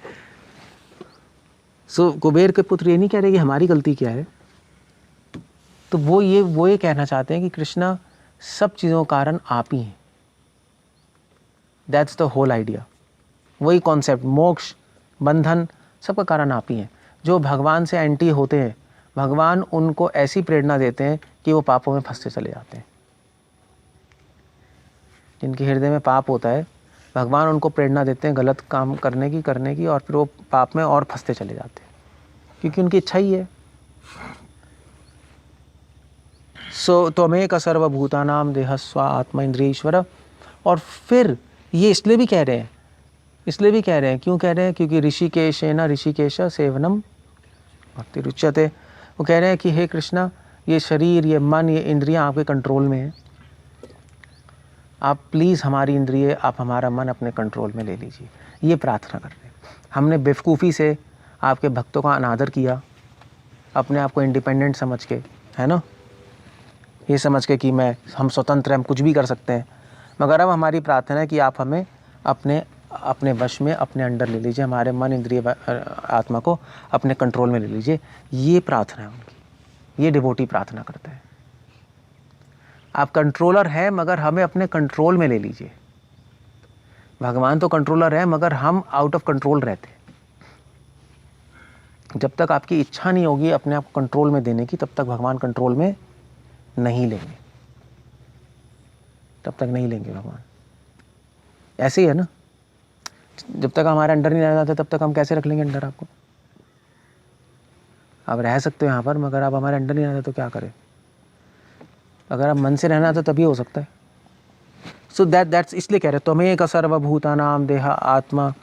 सो कुबेर के पुत्र ये नहीं कह रहे कि हमारी गलती क्या है, तो वो ये कहना चाहते हैं कि कृष्णा सब चीज़ों का कारण आप ही हैं। That's the whole idea. वही कॉन्सेप्ट, मोक्ष, बंधन, सबका कारण आप ही हैं। जो भगवान से एंटी होते हैं, भगवान उनको ऐसी प्रेरणा देते हैं कि वो पापों में फंसते चले जाते हैं। जिनके हृदय में पाप होता है, भगवान उनको प्रेरणा देते हैं गलत काम करने की, और फिर वो पाप में और फंसते चले जाते हैं, क्योंकि उनकी इच्छा ही है। सो त्वमेक सर्वभूतानाम देहस्व आत्मा इंद्रिय ईश्वर। और फिर ये इसलिए भी कह रहे हैं, क्यों कह रहे हैं? क्योंकि ऋषिकेश सेवनम भक्ति रुच्यते। वो कह रहे हैं कि हे कृष्णा, ये शरीर, ये मन, ये इंद्रियां आपके कंट्रोल में है। आप प्लीज़ हमारी इंद्रिय, आप हमारा मन अपने कंट्रोल में ले लीजिए, ये प्रार्थना कर रहे हैं। हमने बेवकूफ़ी से आपके भक्तों का अनादर किया, अपने आप को इंडिपेंडेंट समझ के, है ना, ये समझ के कि हम स्वतंत्र हैं, हम कुछ भी कर सकते हैं। मगर अब हमारी प्रार्थना है कि आप हमें अपने वश में, अपने अंडर ले लीजिए, हमारे मन, इंद्रिय, आत्मा को अपने कंट्रोल में ले लीजिए। ये प्रार्थना है उनकी, ये डिवोटी प्रार्थना करते हैं। आप कंट्रोलर हैं, मगर हमें अपने कंट्रोल में ले लीजिए। भगवान तो कंट्रोलर है, मगर हम आउट ऑफ कंट्रोल रहते हैं। जब तक आपकी इच्छा नहीं होगी अपने आप को कंट्रोल में देने की, तब तक भगवान कंट्रोल में नहीं लेंगे, तब तक नहीं लेंगे भगवान। ऐसे ही है ना, जब तक हमारे अंडर नहीं रह जाते तब तक हम कैसे रख लेंगे अंडर आपको? आप रह सकते हो यहाँ पर, मगर आप हमारे अंडर नहीं रहते तो क्या करें? अगर आप मन से रहना तो तभी हो सकता है। सो दैट्स इसलिए कह रहे त्वमेक सर्वभूतानाम देह आत्मा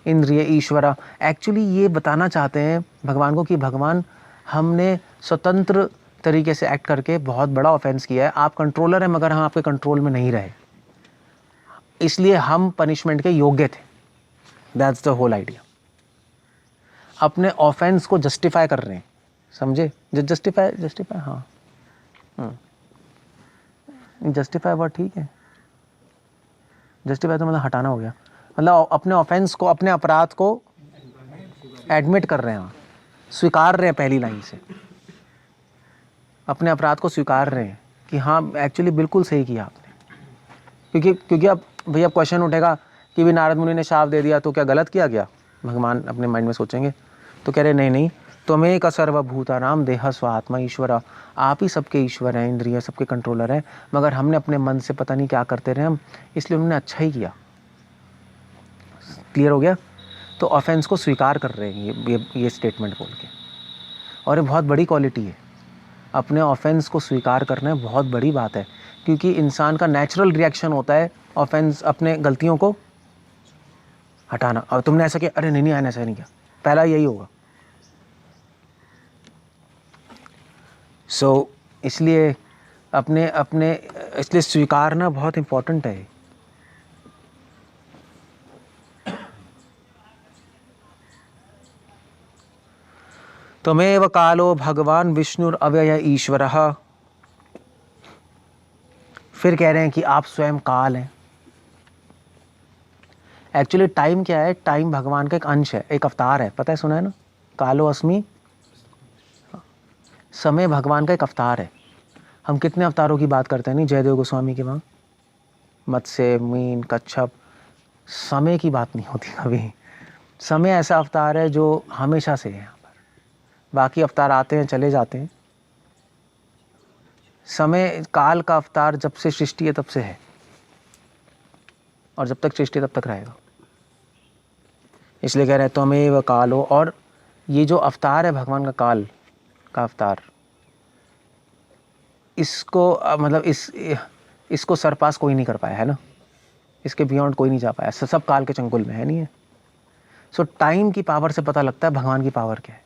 इंद्रिय ईश्वरा। एक्चुअली ये बताना चाहते हैं भगवान को कि भगवान, हमने स्वतंत्र तरीके से एक्ट करके बहुत बड़ा ऑफेंस किया है। आप कंट्रोलर हैं, मगर हम आपके कंट्रोल में नहीं रहे, इसलिए हम पनिशमेंट के योग्य थे। That's the whole idea. अपने ऑफेंस को जस्टिफाई कर रहे हैं, समझे? जस्टिफाई हाँ, जस्टिफाई वर्ड ठीक है। जस्टिफाई तो मतलब हटाना हो गया, मतलब अपने ऑफेंस को, अपने अपराध को एडमिट कर रहे हैं, स्वीकार रहे हैं। पहली लाइन से अपने अपराध को स्वीकार रहे हैं कि हाँ एक्चुअली बिल्कुल सही किया आपने। क्योंकि अब भैया क्वेश्चन उठेगा कि भी नारद मुनि ने शाप दे दिया तो क्या गलत किया गया? भगवान अपने माइंड में सोचेंगे, तो कह रहे नहीं, त्वमेक सर्वभूतानाम देहस्व आत्मा ईश्वर। आप ही सबके ईश्वर हैं, इंद्रिय सबके कंट्रोलर हैं, मगर हमने अपने मन से पता नहीं क्या करते रहे हम, इसलिए उन्होंने अच्छा ही किया। क्लियर हो गया? तो ऑफेंस को स्वीकार कर रहे हैं ये स्टेटमेंट बोल के, और ये बहुत बड़ी क्वालिटी है। अपने ऑफेंस को स्वीकार करना बहुत बड़ी बात है, क्योंकि इंसान का नेचुरल रिएक्शन होता है ऑफेंस, अपने गलतियों को हटाना। और तुमने ऐसा किया, अरे नहीं नहीं ऐसा नहीं किया, पहला यही होगा। सो इसलिए अपने अपने इसलिए स्वीकारना बहुत इंपॉर्टेंट है। त्वमेव कालो भगवान विष्णुर अव्यय ईश्वरः। फिर कह रहे हैं कि आप स्वयं काल हैं। एक्चुअली टाइम क्या है? टाइम भगवान का एक अंश है, एक अवतार है, पता है, सुना है ना, कालो अस्मि। समय भगवान का एक अवतार है। हम कितने अवतारों की बात करते हैं, नहीं, जयदेव गोस्वामी के वहाँ मत्स्य, मीन, कच्छप, समय की बात नहीं होती कभी। समय ऐसा अवतार है जो हमेशा से है यहाँ पर, बाकी अवतार आते हैं चले जाते हैं। समय काल का अवतार जब से सृष्टि है तब से है, और जब तक सृष्टि तब तक रहेगा। इसलिए कह रहे हैं त्वमेव कालो। और ये जो अवतार है भगवान का, काल का अवतार, इसको मतलब इसको सरपास कोई नहीं कर पाया है ना, इसके बियॉन्ड कोई नहीं जा पाया, सब काल के चंगुल में है, नहीं है। सो टाइम की पावर से पता लगता है भगवान की पावर क्या है।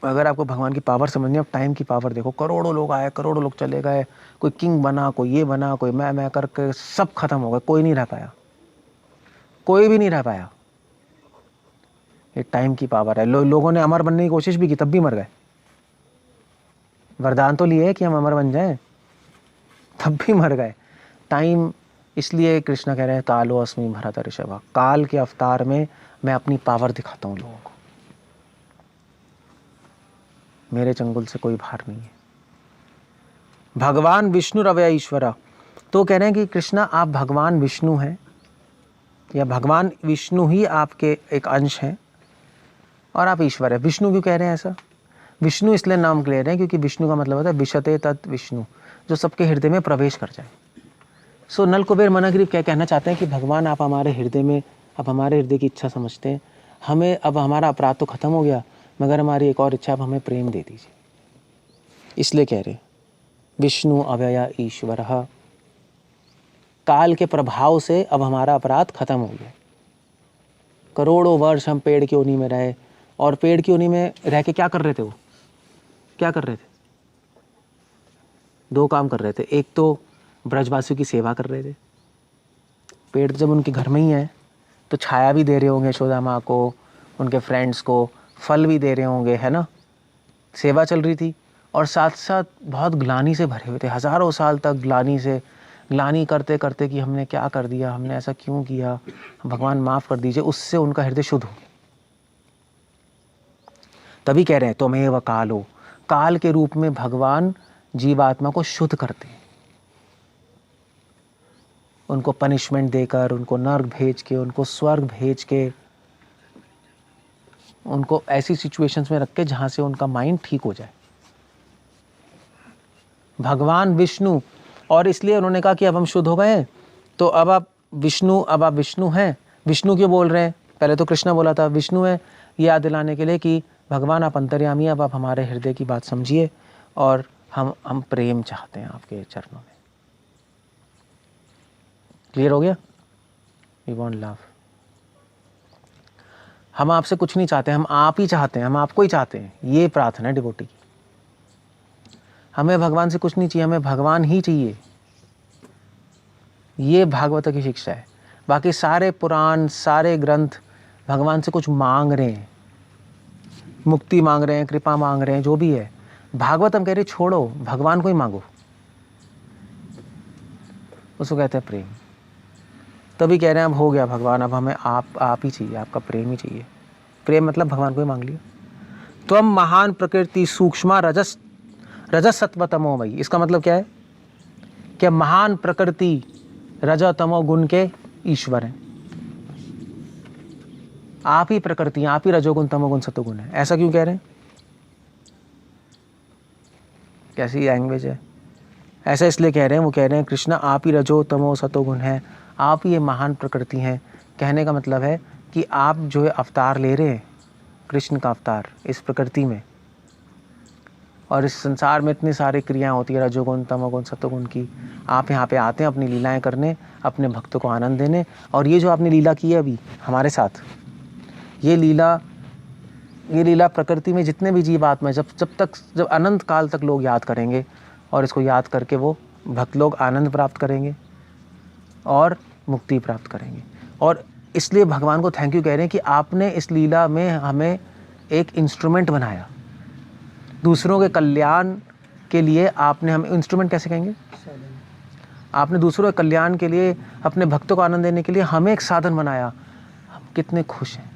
अगर आपको भगवान की पावर समझनी है, टाइम की पावर देखो। करोड़ों लोग आए, करोड़ों लोग चले गए, कोई किंग बना, कोई ये बना, कोई मैं करके सब खत्म हो गए, कोई नहीं रह पाया, कोई भी नहीं रह पाया। ये टाइम की पावर है। लोगों ने अमर बनने की कोशिश भी की, तब भी मर गए। वरदान तो लिए कि हम अमर बन जाएं, तब भी मर गए। टाइम, इसलिए कृष्ण कह रहे हैं कालो अस्मि भरत ऋषभ। काल के अवतार में मैं अपनी पावर दिखाता हूँ लोगों को, मेरे चंगुल से कोई बाहर नहीं है। भगवान विष्णु रवय ईश्वरा। तो कह रहे हैं कि कृष्णा आप भगवान विष्णु हैं, या भगवान विष्णु ही आपके एक अंश हैं, और आप ईश्वर है। विष्णु क्यों कह रहे हैं ऐसा? विष्णु इसलिए नाम ले रहे हैं क्योंकि विष्णु का मतलब होता है विशते तत् विष्णु, जो सबके हृदय में प्रवेश कर जाए। सो नल कुबेर मनग्रीव क्या कहना चाहते हैं कि भगवान आप हमारे हृदय में, आप हमारे हृदय की इच्छा समझते हैं। हमें अब हमारा अपराध तो खत्म हो गया, मगर हमारी एक और इच्छा, आप हमें प्रेम दे दीजिए। इसलिए कह रहे विष्णु अव्यय ईश्वर। काल के प्रभाव से अब हमारा अपराध खत्म हो गया। करोड़ों वर्ष हम पेड़ की योनि में रहे, और पेड़ की योनि में रह के क्या कर रहे थे? वो क्या कर रहे थे? दो काम कर रहे थे। एक तो ब्रजवासियों की सेवा कर रहे थे। पेड़ जब उनके घर में ही है तो छाया भी दे रहे होंगे यशोदा माँ को, उनके फ्रेंड्स को, फल भी दे रहे होंगे, है ना, सेवा चल रही थी। और साथ साथ बहुत ग्लानि से भरे हुए थे, हजारों साल तक ग्लानि करते करते कि हमने क्या कर दिया, हमने ऐसा क्यों किया, भगवान माफ़ कर दीजिए। उससे उनका हृदय शुद्ध हो गया। तभी कह रहे हैं त्वमेव कालो। काल के रूप में भगवान जीवात्मा को शुद्ध करते हैं, उनको पनिशमेंट देकर, उनको नर्क भेज के, उनको स्वर्ग भेज के, उनको ऐसी सिचुएशंस में रख के जहां से उनका माइंड ठीक हो जाए। भगवान विष्णु, और इसलिए उन्होंने कहा कि अब हम शुद्ध हो गए हैं तो अब आप विष्णु हैं। विष्णु क्यों बोल रहे हैं? पहले तो कृष्ण बोला था, विष्णु है ये याद दिलाने के लिए कि भगवान आप अंतर्यामी, अब आप हमारे हृदय की बात समझिए, और हम प्रेम चाहते हैं आपके चरणों में। क्लियर हो गया? We want love. हम आपसे कुछ नहीं चाहते, हम आप ही चाहते हैं, हम आपको ही चाहते हैं। ये प्रार्थना है डिवोटी की। हमें भगवान से कुछ नहीं चाहिए, हमें भगवान ही चाहिए। ये भागवत की शिक्षा है। बाकी सारे पुराण, सारे ग्रंथ भगवान से कुछ मांग रहे हैं, मुक्ति मांग रहे हैं, कृपा मांग रहे हैं, जो भी है। भागवत हम कह रहे छोड़ो, भगवान को ही मांगो, उसको कहते हैं प्रेम। तभी कह रहे हैं अब हो गया भगवान, अब हमें आप ही चाहिए, आपका प्रेम ही चाहिए। प्रेम मतलब भगवान को ही मांग लिया। त्वम महान प्रकृति सूक्ष्मा रजस सत्व तमो मयि। इसका मतलब क्या है? कि महान प्रकृति रज तमो गुण के ईश्वर हैं। आप ही प्रकृति, आप ही रजोगुण तमोगुण सतोगुण है। ऐसा क्यों कह रहे हैं? कैसी लैंग्वेज है? ऐसा इसलिए कह रहे हैं, वो कह रहे हैं कृष्ण आप ही रजो तमो सतोगुण है, आप ही ये महान प्रकृति हैं। कहने का मतलब है कि आप जो है अवतार ले रहे हैं, कृष्ण का अवतार इस प्रकृति में, और इस संसार में इतनी सारी क्रियाएं होती है, रजोगुण, तमोगुण, सतोगुण की। आप यहाँ पे आते हैं अपनी लीलाएं करने, अपने भक्तों को आनंद देने। और ये जो आपने लीला की है अभी हमारे साथ, ये लीला प्रकृति में जितने भी जीव आत्मा है, जब अनंत काल तक लोग याद करेंगे, और इसको याद करके वो भक्त लोग आनंद प्राप्त करेंगे और मुक्ति प्राप्त करेंगे। और इसलिए भगवान को थैंक यू कह रहे हैं कि आपने इस लीला में हमें एक इंस्ट्रूमेंट बनाया, दूसरों के कल्याण के लिए आपने हमें, इंस्ट्रूमेंट कैसे कहेंगे, आपने दूसरों के कल्याण के लिए, अपने भक्तों को आनंद देने के लिए हमें एक साधन बनाया। हम कितने खुश हैं।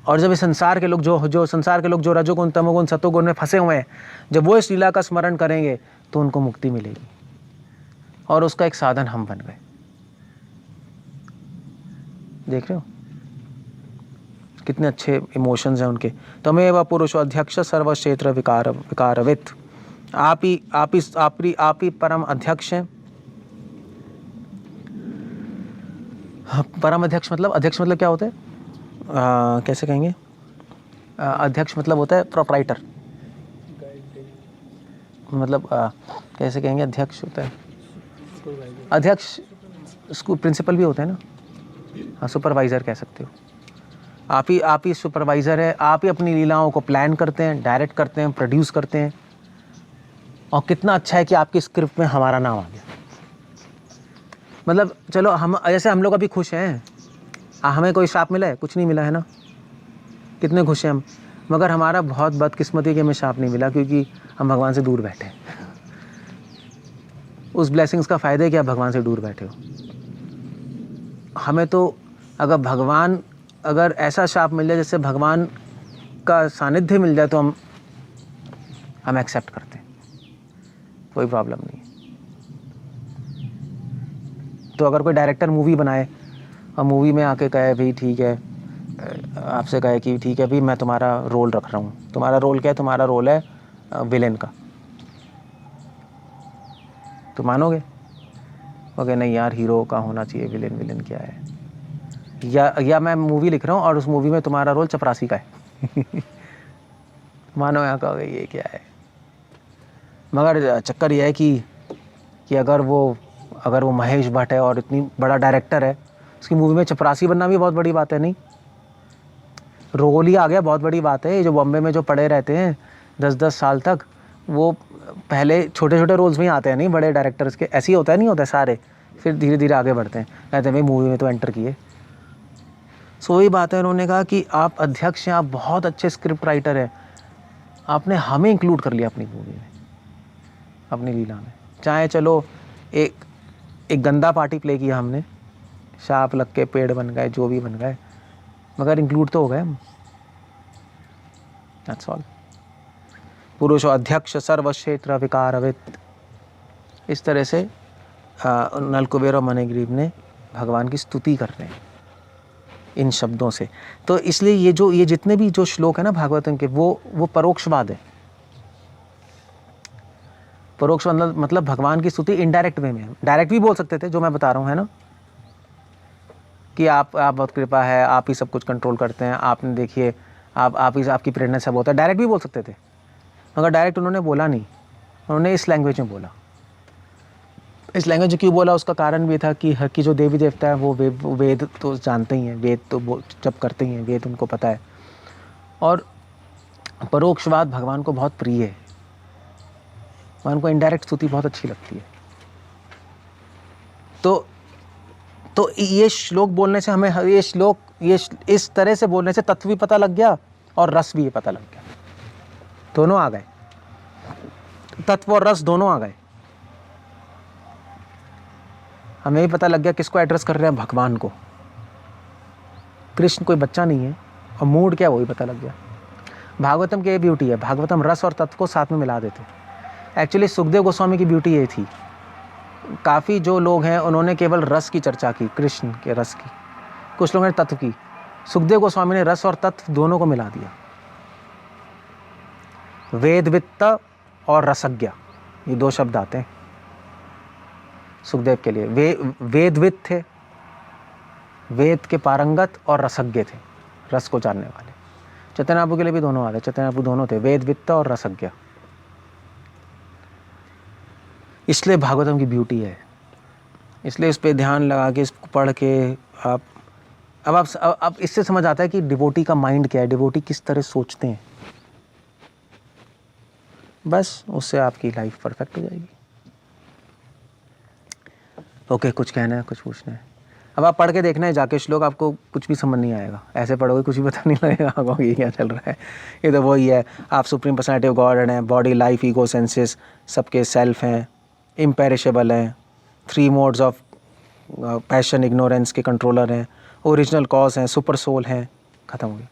और जब इस संसार के लोग जो रजोगुण, तमोगुण, सतोगुण में फंसे हुए हैं, जब वो इस लीला का स्मरण करेंगे तो उनको मुक्ति मिलेगी, और उसका एक साधन हम बन गए। देख रहे हो कितने अच्छे इमोशंस हैं उनके। तमेव पुरुषो अध्यक्ष सर्वक्षेत्र विकारवित्। आप ही परम अध्यक्ष हैं। परम अध्यक्ष मतलब क्या होता है, कैसे कहेंगे, अध्यक्ष मतलब होता है प्रोप्राइटर, मतलब कैसे कहेंगे, अध्यक्ष होता है, अध्यक्ष स्कूल प्रिंसिपल भी होता है ना, हाँ, सुपरवाइज़र कह सकते हो। आप ही सुपरवाइज़र है। आप ही अपनी लीलाओं को प्लान करते हैं, डायरेक्ट करते हैं, प्रोड्यूस करते हैं। और कितना अच्छा है कि आपकी स्क्रिप्ट में हमारा नाम आ गया। मतलब चलो हम लोग अभी खुश हैं, हमें कोई श्राप मिला है, कुछ नहीं मिला है ना, कितने खुश हैं हम। मगर हमारा बहुत बदकिस्मती कि हमें श्राप नहीं मिला, क्योंकि हम भगवान से दूर बैठे हैं। उस ब्लेसिंग्स का फ़ायदा है कि आप भगवान से दूर बैठे हो। हमें तो अगर ऐसा श्राप मिल जाए जिससे भगवान का सानिध्य मिल जाए, तो हम एक्सेप्ट करते हैं, कोई प्रॉब्लम नहीं है। तो अगर कोई डायरेक्टर मूवी बनाए और मूवी में आके कहे भाई ठीक है, आपसे कहे कि ठीक है भाई मैं तुम्हारा रोल रख रहा हूँ, तुम्हारा रोल क्या है, तुम्हारा रोल है विलेन का, तो मानोगे? ओके नहीं यार, हीरो का होना चाहिए, विलेन क्या है। या मैं मूवी लिख रहा हूँ और उस मूवी में तुम्हारा रोल चपरासी का है मानो यहाँ कहोगे ये क्या है। मगर चक्कर ये है कि अगर वो महेश भट्ट है और इतनी बड़ा डायरेक्टर है, उसकी मूवी में चपरासी बनना भी बहुत बड़ी बात है। नहीं, रोल ही आ गया, बहुत बड़ी बात है। ये जो बॉम्बे में जो पड़े रहते हैं 10-10 साल तक, वो पहले छोटे छोटे रोल्स में ही आते हैं, नहीं बड़े डायरेक्टर्स के ऐसे ही होता है, नहीं होता सारे, फिर धीरे धीरे आगे बढ़ते हैं, कहते हैं भाई मूवी में तो एंटर किए। सो वही बात है, उन्होंने कहा कि आप अध्यक्ष हैं, आप बहुत अच्छे स्क्रिप्ट राइटर हैं, आपने हमें इंक्लूड कर लिया अपनी मूवी में, अपनी लीला में। चाहे चलो एक गंदा पार्टी प्ले किया हमने, शाप लग के पेड़ बन गए, जो भी बन गए, मगर इंक्लूड तो हो गए हम। That's all. पुरुषो अध्यक्ष सर्वक्षेत्र विकारवित्। इस तरह से नलकुबेर और मणिग्रीव ने भगवान की स्तुति कर रहे हैं इन शब्दों से। तो इसलिए ये जितने भी जो श्लोक है ना भागवतम के, वो परोक्षवाद है। परोक्ष मतलब भगवान की स्तुति इनडायरेक्ट वे में। डायरेक्ट भी बोल सकते थे, जो मैं बता रहा हूँ, है ना, कि आप बहुत कृपा है, आप ही सब कुछ कंट्रोल करते हैं, आपने देखिए आप ही, आपकी प्रेरणा सब होता है, डायरेक्ट भी बोल सकते थे। मगर डायरेक्ट उन्होंने बोला नहीं, उन्होंने इस लैंग्वेज में बोला। इस लैंग्वेज में क्यों बोला, उसका कारण भी था कि जो देवी देवता है वो वेद तो जानते ही हैं, वेद तो जब करते ही हैं, वेद उनको पता है। और परोक्षवाद भगवान को बहुत प्रिय है, भगवान को इनडायरेक्ट स्तुति बहुत अच्छी लगती है। तो ये श्लोक बोलने से हमें ये इस तरह से बोलने से तत्व भी पता लग गया और रस भी ये पता लग गया, दोनों आ गए, तत्व और रस दोनों आ गए। हमें भी पता लग गया किसको एड्रेस कर रहे हैं, भगवान को। कृष्ण कोई बच्चा नहीं है, और मूड क्या है वो भी पता लग गया। भागवतम की ये ब्यूटी है, भागवतम रस और तत्व को साथ में मिला देते। एक्चुअली सुखदेव गोस्वामी की ब्यूटी ये थी, काफ़ी जो लोग हैं उन्होंने केवल रस की चर्चा की, कृष्ण के रस की, कुछ लोगों ने तत्व की। सुखदेव गोस्वामी ने रस और तत्व दोनों को मिला दिया। वेदवित्त और रसज्ञ, ये दो शब्द आते हैं सुखदेव के लिए। वेदवित्त थे, वेद के पारंगत, और रसज्ञ थे, रस को जानने वाले। चैतन्य महाप्रभु के लिए भी दोनों आते, चैतन्य महाप्रभु दोनों थे, वेदवित्त और रसज्ञ। इसलिए भागवतम की ब्यूटी है, इसलिए इस पे ध्यान लगा के इसको पढ़ के आप अब इससे समझ आता है कि डिवोटी का माइंड क्या है, डिवोटी किस तरह सोचते हैं। बस उससे आपकी लाइफ परफेक्ट हो जाएगी। ओके, कुछ कहना है, कुछ पूछना है? अब आप पढ़ के देखना है जाके श्लोक, आपको कुछ भी समझ नहीं आएगा, ऐसे पढ़ोगे कुछ भी पता नहीं लगेगा आपको ये क्या चल रहा है। ये तो वही है, आप सुप्रीम पर्सनैलिटी ऑफ गॉड हैं, बॉडी, लाइफ, ईगो, सेंसेस सबके सेल्फ हैं, इम्पेरिशेबल हैं, 3 मोड्स ऑफ पैशन इग्नोरेंस के कंट्रोलर हैं, ओरिजिनल कॉज हैं, सुपर सोल हैं, ख़त्म हो गया।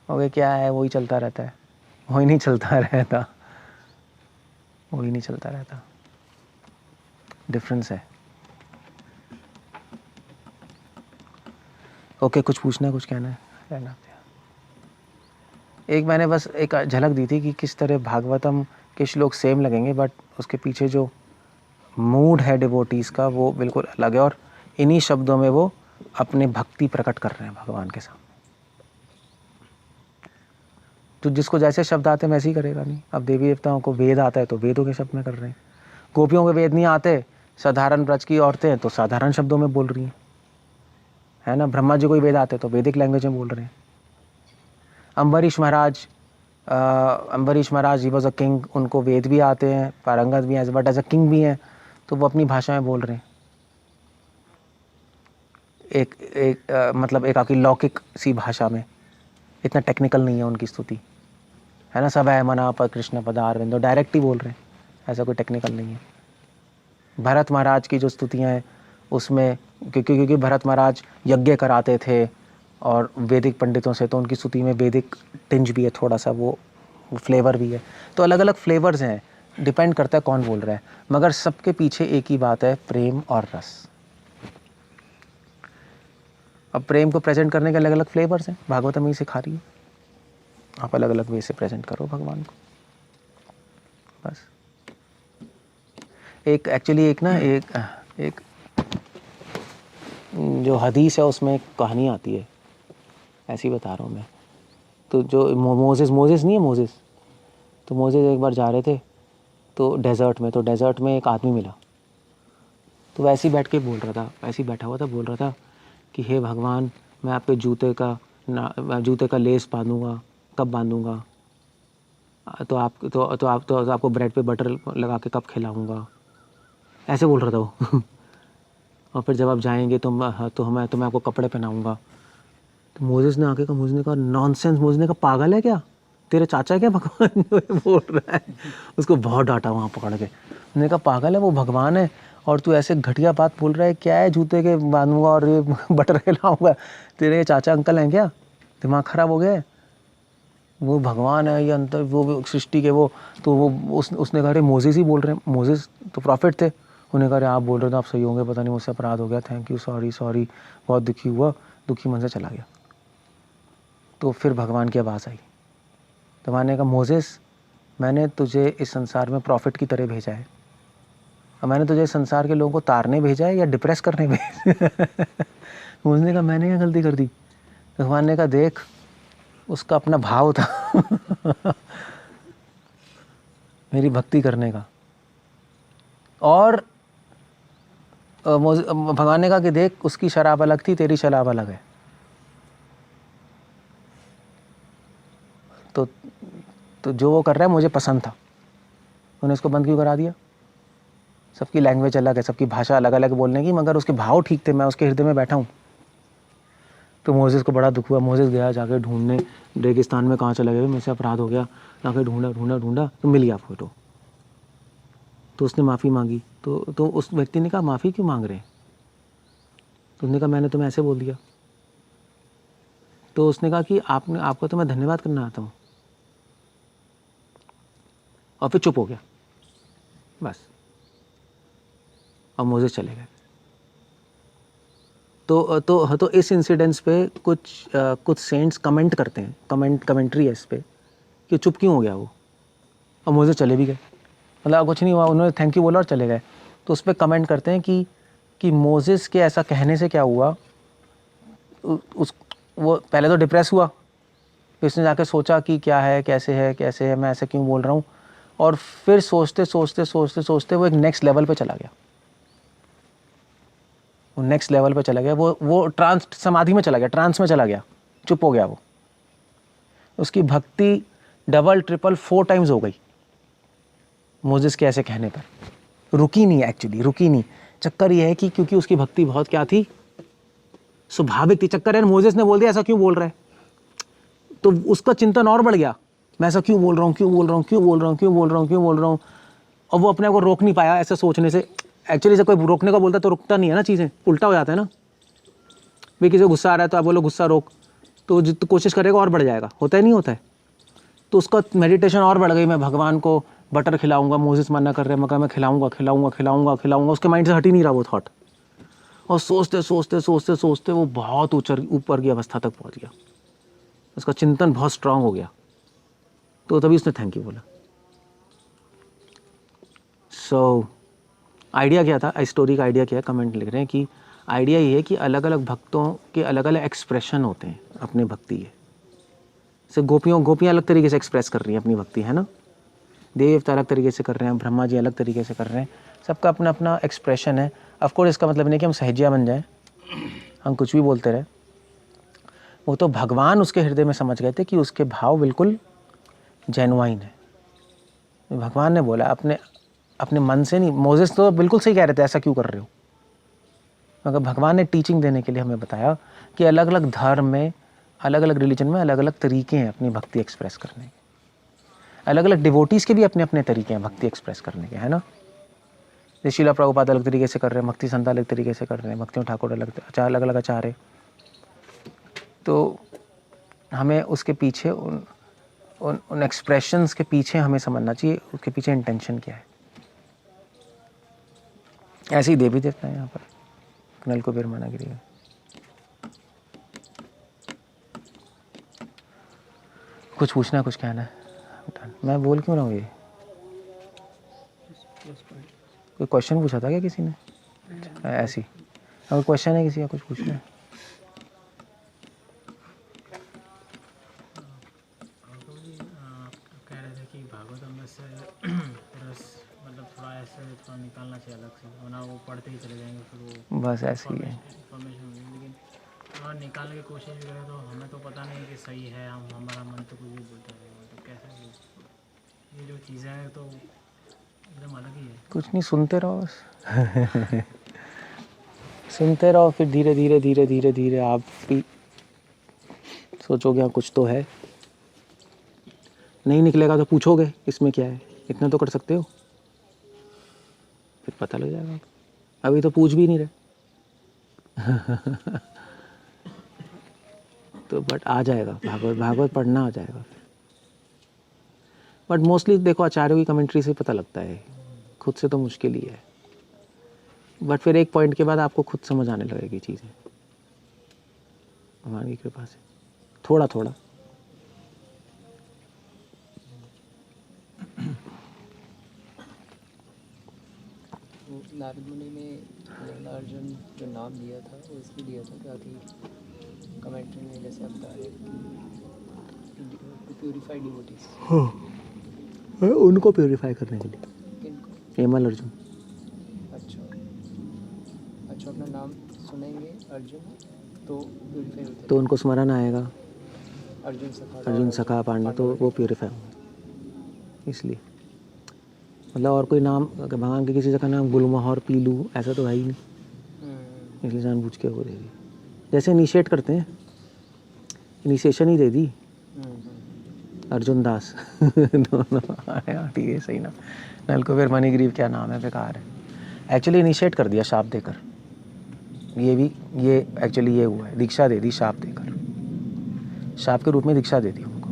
ओके, क्या है, वही चलता रहता है, वही नहीं चलता रहता, वही नहीं चलता रहता, डिफरेंस है। ओके, कुछ पूछना है, कुछ कहना है? एक मैंने बस एक झलक दी थी कि किस तरह भागवतम के श्लोक सेम लगेंगे, बट उसके पीछे जो मूड है डिवोटीज़ का वो बिल्कुल अलग है, और इन्हीं शब्दों में वो अपने भक्ति प्रकट कर रहे हैं भगवान के सामने। तो जिसको जैसे शब्द आते हैं वैसे ही करेगा नहीं। अब देवी देवताओं को वेद आता है तो वेदों के शब्द में कर रहे हैं, गोपियों को वेद नहीं आते, साधारण ब्रज की औरतें तो साधारण शब्दों में बोल रही हैं, है ना। ब्रह्मा जी को ही वेद आते तो वैदिक लैंग्वेज में बोल रहे हैं। अम्बरीश महाराज ही वॉज अ किंग, उनको वेद भी आते हैं, पारंगत भी हैं, बट एज अ किंग भी हैं, तो वो अपनी भाषा में बोल रहे हैं। मतलब एक आपकी लौकिक सी भाषा में, इतना टेक्निकल नहीं है उनकी स्तुति, है ना। सब है मना पर कृष्ण पदार विंदो, डायरेक्ट ही बोल रहे हैं, ऐसा कोई टेक्निकल नहीं है। भरत महाराज की जो स्तुतियाँ हैं उसमें क्योंकि भरत महाराज यज्ञ कराते थे और वैदिक पंडितों से, तो उनकी स्तुति में वैदिक टिंज भी है, थोड़ा सा वो फ्लेवर भी है। तो अलग अलग फ्लेवर्स हैं, डिपेंड करता है कौन बोल रहा है, मगर सबके पीछे एक ही बात है, प्रेम और रस। अब प्रेम को प्रेजेंट करने के अलग अलग फ्लेवर्स हैं, भागवतम ही सिखा रही है, आप अलग अलग वे से प्रेजेंट करो भगवान को, बस। एक एक्चुअली एक जो हदीस है उसमें एक कहानी आती है, ऐसी बता रहा हूँ मैं। तो जो मोजेस नहीं है, मोजेस, तो मोजेस एक बार जा रहे थे तो डेजर्ट में, तो डेजर्ट में एक आदमी मिला, तो वैसे ही बैठ के बोल रहा था, वैसे ही बैठा हुआ था, बोल रहा था कि हे भगवान, मैं आपके जूते का लेस बांधूंगा, कब बांधूंगा, तो आपको ब्रेड पे बटर लगा के कब खिलाऊंगा, ऐसे बोल रहा था वो। और फिर जब आप जाएंगे तो मैं आपको कपड़े पहनाऊंगा। तो मोजेस ने आके कहा, मोजेस ने कहा नॉनसेंस, मोजेस ने कहा पागल है क्या, तेरे चाचा क्या भगवान बोल रहा है। उसको बहुत डांटा वहाँ पकड़ के, उसने कहा पागल है, वो भगवान है और तू ऐसे घटिया बात बोल रहा है, क्या है जूते के बांधूंगा और ये बटर खिलाऊंगा, तेरे चाचा अंकल हैं क्या, दिमाग ख़राब हो गया है, वो भगवान है, ये अंतर वो सृष्टि के वो, तो वो उसने कहा मोजेस ही बोल रहे हैं, मोजेस तो प्रॉफिट थे, उन्हें कहा आप बोल रहे थे, आप सही होंगे, पता नहीं मुझसे अपराध हो गया, थैंक यू, सॉरी, बहुत दुखी हुआ, दुखी मन से चला गया। तो फिर भगवान की आवाज़ आई, तो मैंने कहा मोजेस, मैंने तुझे इस संसार में प्रॉफिट की तरह भेजा है, और मैंने तुझे इस संसार के लोगों को तारने भेजा है या डिप्रेस करने भेजा। उसने कहा मैंने क्या गलती कर दी। भगवान ने कहा देख, उसका अपना भाव था मेरी भक्ति करने का। और भगवान ने कहा कि देख, उसकी शराब अलग थी, तेरी शराब अलग है। तो जो वो कर रहा है मुझे पसंद था, उन्होंने उसको बंद क्यों करा दिया। सबकी लैंग्वेज अलग है, सबकी भाषा अलग अलग बोलने की, मगर उसके भाव ठीक थे, मैं उसके हृदय में बैठा हूँ। तो मोसेस को बड़ा दुख हुआ, मोसेस गया जाके ढूंढने, रेगिस्तान में कहाँ चला गया, मेरे से अपराध हो गया, जाके ढूंढा तो मिल गया फोटो। तो उसने माफ़ी मांगी, तो उस व्यक्ति ने कहा माफ़ी क्यों मांग रहे हैं। तो उसने कहा मैंने तुम्हें ऐसे बोल दिया। तो उसने कहा कि आपको तो मैं धन्यवाद करना आता हूँ, और फिर चुप हो गया बस, और मोसेस चले गए। तो इस इंसिडेंस पे कुछ सेंट्स कमेंट करते हैं, कमेंट्री है इस पे कि चुप क्यों हो गया वो, और मोसेस चले भी गए, मतलब कुछ नहीं हुआ, उन्होंने थैंक यू बोला और चले गए। तो उस पर कमेंट करते हैं कि मोसेस के ऐसा कहने से क्या हुआ, वो पहले तो डिप्रेस हुआ फिर उसने जाके सोचा कि क्या है, कैसे है, मैं ऐसे क्यों बोल रहा हूँ, और फिर सोचते सोचते सोचते सोचते वो एक नेक्स्ट लेवल पे चला गया। वो नेक्स्ट लेवल पे चला गया, वो ट्रांस समाधि में चला गया, ट्रांस में चला गया, चुप हो गया वो। उसकी भक्ति डबल ट्रिपल 4 टाइम्स हो गई मोजेस के ऐसे कहने पर। रुकी नहीं, एक्चुअली रुकी नहीं। चक्कर ये है कि क्योंकि उसकी भक्ति बहुत क्या थी, स्वाभाविक थी। चक्कर है मोजेस ने बोल दिया ऐसा क्यों बोल रहा है, तो उसका चिंतन और बढ़ गया, मैं ऐसा क्यों बोल रहा हूँ, क्यों बोल रहा हूँ, क्यों बोल रहा हूँ, क्यों बोल रहा हूँ, क्यों बोल रहा हूँ। और वो अपने आप को रोक नहीं पाया ऐसे सोचने से। एक्चुअली जब कोई रोकने को बोलता है तो रुकता नहीं है ना, चीज़ें उल्टा हो जाता है ना। भाई किसी को गुस्सा आ रहा है तो आप बोलो गुस्सा रोक, तो जितनी कोशिश करेगा और बढ़ जाएगा, होता ही नहीं होता है। तो उसका मेडिटेशन और बढ़ गई, मैं भगवान को बटर खिलाऊंगा, मोजेस मना कर रहे हैं, मगर मैं खिलाऊंगा खिलाऊंगा खिलाऊंगा खिलाऊंगा, उसके माइंड से हट ही नहीं रहा वो थॉट। और सोचते सोचते सोचते सोचते वो बहुत ऊपर की अवस्था तक पहुंच गया, उसका चिंतन बहुत स्ट्रांग हो गया। तो तभी उसने थैंक यू बोला। सो आइडिया क्या था, स्टोरी का आइडिया क्या है, कमेंट लिख रहे हैं कि आइडिया ये है कि अलग अलग भक्तों के अलग अलग एक्सप्रेशन होते हैं अपने भक्ति के। जैसे गोपियाँ अलग तरीके से एक्सप्रेस कर रही हैं अपनी भक्ति, है ना। देवता अलग तरीके से कर रहे हैं, ब्रह्मा जी अलग तरीके से कर रहे हैं, सबका अपना अपना एक्सप्रेशन है। ऑफकोर्स इसका मतलब नहीं कि हम सहजिया बन जाएं, हम कुछ भी बोलते रहे। वो तो भगवान उसके हृदय में समझ गए थे कि उसके भाव बिल्कुल जेनुइन है। भगवान ने बोला अपने मन से नहीं। मोजेस तो बिल्कुल सही कह रहे थे, ऐसा क्यों कर रहे हो, मगर भगवान ने टीचिंग देने के लिए हमें बताया कि अलग अलग धर्म में, अलग अलग रिलीजन में अलग अलग तरीके हैं अपनी भक्ति एक्सप्रेस करने के। अलग अलग डिवोटीज़ के भी अपने अपने तरीके हैं भक्ति एक्सप्रेस करने के, है ना। जैसे शीला प्रभुपाद अलग तरीके से कर रहे हैं, भक्ति संत अलग तरीके से कर रहे हैं, भक्ति ठाकुर अलग अलग आचार्य। तो हमें उसके पीछे उन एक्सप्रेशंस के पीछे हमें समझना चाहिए उसके पीछे इंटेंशन क्या है। ऐसे ही देवी देवता है यहाँ पर नल कुबेर मानागिरी है। कुछ पूछना है, कुछ कहना है? मैं बोल क्यों रहा हूँ ये? कोई क्वेश्चन पूछा था क्या किसी ने? ऐसी अगर क्वेश्चन है किसी का, कुछ पूछना है? कह रहे थे कि भागवतम में से रस मतलब थोड़ा ऐसे थोड़ा निकालना चाहिए अलग से, वरना वो पढ़ते ही चले जाएंगे, फिर वो बस ऐसे ही है। इन्फॉर्मेशन होगी। लेकिन थोड़ा निकालने की कोशिश भी करें तो हमें तो पता नहीं कि सही है, हमारा मन तो कुछ भी बोलता रहेगा। तो कैसे ये जो चीज़ें हैं तो एकदम अलग ही है। कुछ नहीं, सुनते रहो बस। सुनते रहो, फिर धीरे धीरे धीरे धीरे धीरे आप भी सोचोगे हाँ कुछ तो है। नहीं निकलेगा तो पूछोगे इसमें क्या है, इतना तो कर सकते हो, फिर पता लग जाएगा। अभी तो पूछ भी नहीं रहे। तो बट आ जाएगा, भागवत पढ़ना आ जाएगा। बट मोस्टली देखो आचार्यों की कमेंट्री से पता लगता है, खुद से तो मुश्किल ही है। बट फिर एक पॉइंट के बाद आपको खुद समझ आने लगेगी चीज़ें भगवान की कृपा से, थोड़ा थोड़ा। नारद मुनि ने यमला अर्जुन जो नाम दिया था वो इसलिए दिया था ताकि कमेंट्री में जैसे आप बता रहे टू प्योरीफाई डिवोटीज। उनको प्योरीफाई करने के लिए किनको? यमल अर्जुन। अच्छा अच्छा, अपना नाम सुनेंगे अर्जुन तो प्योरीफाई होते तो उनको स्मरण आएगा अर्जुन सखा पांडव, तो वो प्योरीफाई होंगे। इसलिए मतलब और कोई नाम भगवान के किसी जगह नाम गुलमोहर और पीलू ऐसा तो है ही नहीं, इसलिए जानबूझ के वो दे दी। जैसे इनिशिएट करते हैं, इनिशिएशन ही दे दी अर्जुन दास। दोनों ठीक है, सही ना। नल कुबेर मणिग्रीव क्या नाम है, बेकार है। एक्चुअली इनिशिएट कर दिया शाप देकर, ये एक्चुअली ये हुआ है, दीक्षा दे दी शाप देकर, शाप के रूप में दीक्षा दे दी उनको।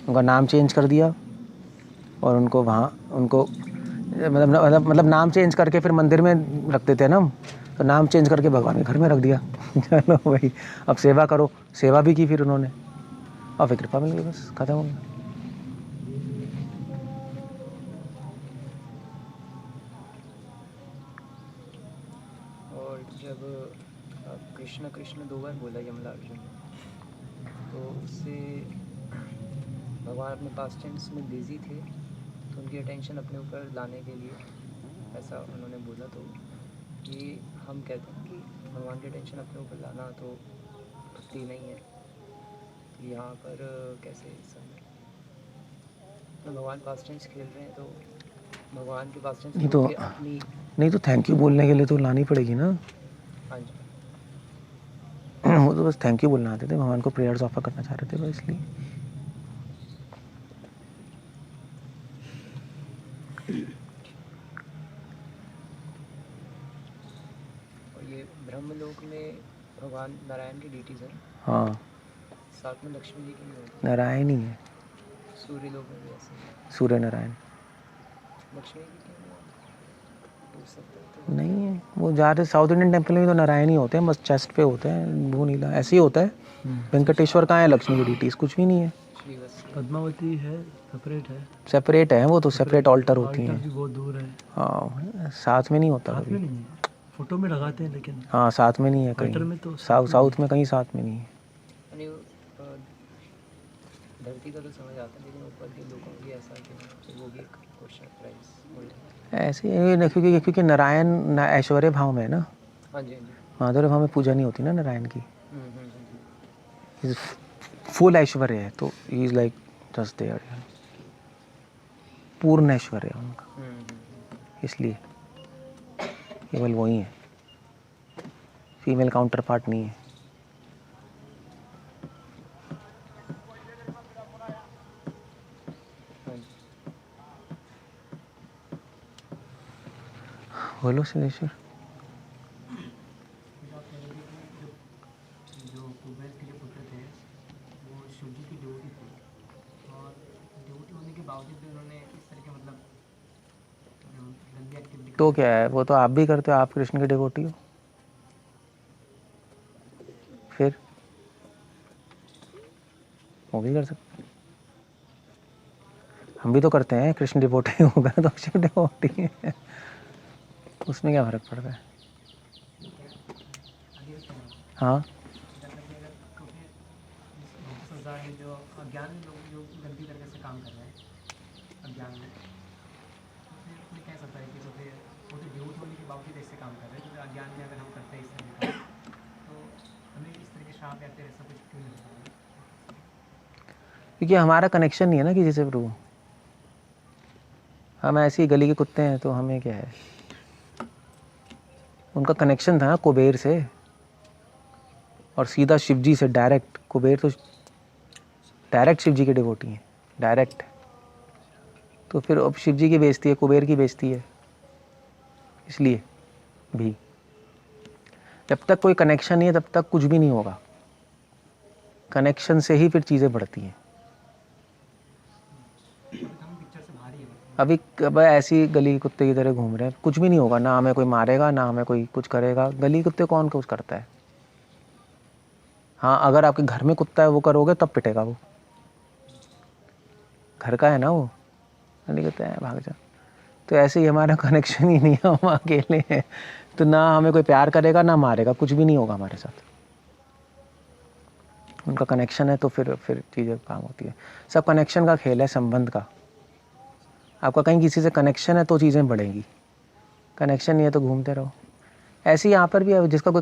उनका नाम चेंज कर दिया और उनको वहाँ उनको मतलब नाम चेंज करके फिर मंदिर में रख देते हैं ना, तो नाम चेंज करके भगवान के घर में रख दिया। चलो भाई अब सेवा करो, सेवा भी की फिर उन्होंने, और फिर कृपा मिल गई, बस खत्म हो गया। और जब कृष्ण कृष्ण 2 बार बोला यमला अर्जुन ने, तो उससे भगवान अपने पास टेंस में बिजी थे, तो उनकी अटेंशन अपने ऊपर लाने के लिए ऐसा उन्होंने बोला। तो ये हम कहते हैं कि भगवान की अटेंशन अपने ऊपर लाना तो भक्ति नहीं है। तो यहाँ पर कैसे सब तो भगवान पास टेंस खेल रहे हैं, तो भगवान के पास टेंस नहीं तो अपनी नहीं तो थैंक यू बोलने के लिए तो लानी पड़ेगी ना। हाँ जी वो तो बस थैंक यू बोलना आते थे, भगवान को प्रेयर्स ऑफर करना चाह रहे थे बस इसलिए। और ये ब्रह्मलोक में भगवान नारायण की ड्यूटीज हैं, हाँ साथ में लक्ष्मी जी की भी होती नारायण ही है, है। सूर्य लोक में भी ऐसे ही। सूर्य नारायण लक्ष्मी जी की हो सकता है तो नहीं है। वो ज़्यादा साउथ इंडियन टेम्पल में तो नारायण ही होते हैं, बस चेस्ट पे होते हैं, भू नीला ऐसे ही होता है। वेंकटेश्वर कहाँ है लक्ष्मी की डीटीज, कुछ भी नहीं है। श्रीवत्स पद्मावती है, सेपरेट है। सेपरेट है वो तो, सेपरेट ऑल्टर होती ऑल्टर हैं। भी बहुत दूर है, हाँ साथ में नहीं होता साथ कभी। में नहीं है। फोटो में लगाते हैं लेकिन हाँ साथ में नहीं है ऑल्टर में कहीं, तो साउथ में कहीं साथ में नहीं है। यानी धरती का तो समझ आता है, लेकिन ऊपर के लोगों की ऐसा कि तो वो भी एक क्वेश्चन प्राइस। ऐसे ही क्योंकि नारायण ऐश्वर्य भाव में है ना, हाँ जी हाँ जी। माधुर्य भाव में पूजा नहीं होती ना नारायण की। हम्म। फुल ऐश्वर्य है तो he is like just there, पूर्ण ऐश्वर्य है उनका, इसलिए केवल वही है, फीमेल काउंटर पार्ट नहीं है। हाँ जी। बोलो सिद्धेश्वर। जो कुबेर के जो पुत्र थे वो शिव जी की ड्यूटी थी, और ड्यूटी होने के बावजूद भी उन्होंने इस तरह के मतलब जो गंदी एक्टिविटी तो क्या है, वो तो आप भी करते हो, आप कृष्ण के डिवोटी हो, फिर वो भी कर सकते हैं। हम भी तो करते हैं, कृष्ण डिवोटी होगा तो शिव डिवोटी है, उसमें क्या फर्क पड़ता है। हाँ संसार में जो अज्ञान लोग जो गलती तरीके से काम कर रहे हैं अज्ञान में, तो फिर कोई कह सकता है कि तो फिर वो तो ड्यूट होने के बावजूद ऐसे काम कर रहे हैं, तो अज्ञान में अगर हम करते हैं इस तरह का तो हमें इस तरह के श्राप या फिर ऐसा कुछ क्यों नहीं होता है? क्योंकि हमारा कनेक्शन नहीं है ना किसी से प्रभु, हम ऐसी गली के कुत्ते हैं तो हमें क्या है। उनका कनेक्शन था ना कुबेर से, और सीधा शिव जी से डायरेक्ट। कुबेर तो डायरेक्ट शिव जी के डिवोटी हैं, डायरेक्ट। तो फिर अब शिव जी की बेइज्जती है, कुबेर की बेइज्जती है, इसलिए भी जब तक कोई कनेक्शन नहीं है तब तक कुछ भी नहीं होगा। कनेक्शन से ही फिर चीज़ें बढ़ती हैं। हम पिक्चर से बाहर ही है। अभी अब ऐसी गली कुत्ते की तरह घूम रहे हैं, कुछ भी नहीं होगा, ना हमें कोई मारेगा ना हमें कोई कुछ करेगा। गली कुत्ते कौन कुछ करता है। हाँ अगर आपके घर में कुत्ता है वो करोगे तब पिटेगा, वो घर का है ना, वो गली कुत्ता है भाग जा। तो ऐसे ही हमारा कनेक्शन ही नहीं है, हम अकेले हैं, तो ना हमें कोई प्यार करेगा ना मारेगा, कुछ भी नहीं होगा हमारे साथ। उनका कनेक्शन है तो फिर चीज़ें काम होती है। सब कनेक्शन का खेल है, संबंध का। आपका कहीं किसी से कनेक्शन है तो चीज़ें बढ़ेंगी, कनेक्शन नहीं है तो घूमते रहो। ऐसे ही यहाँ पर भी है, जिसका कोई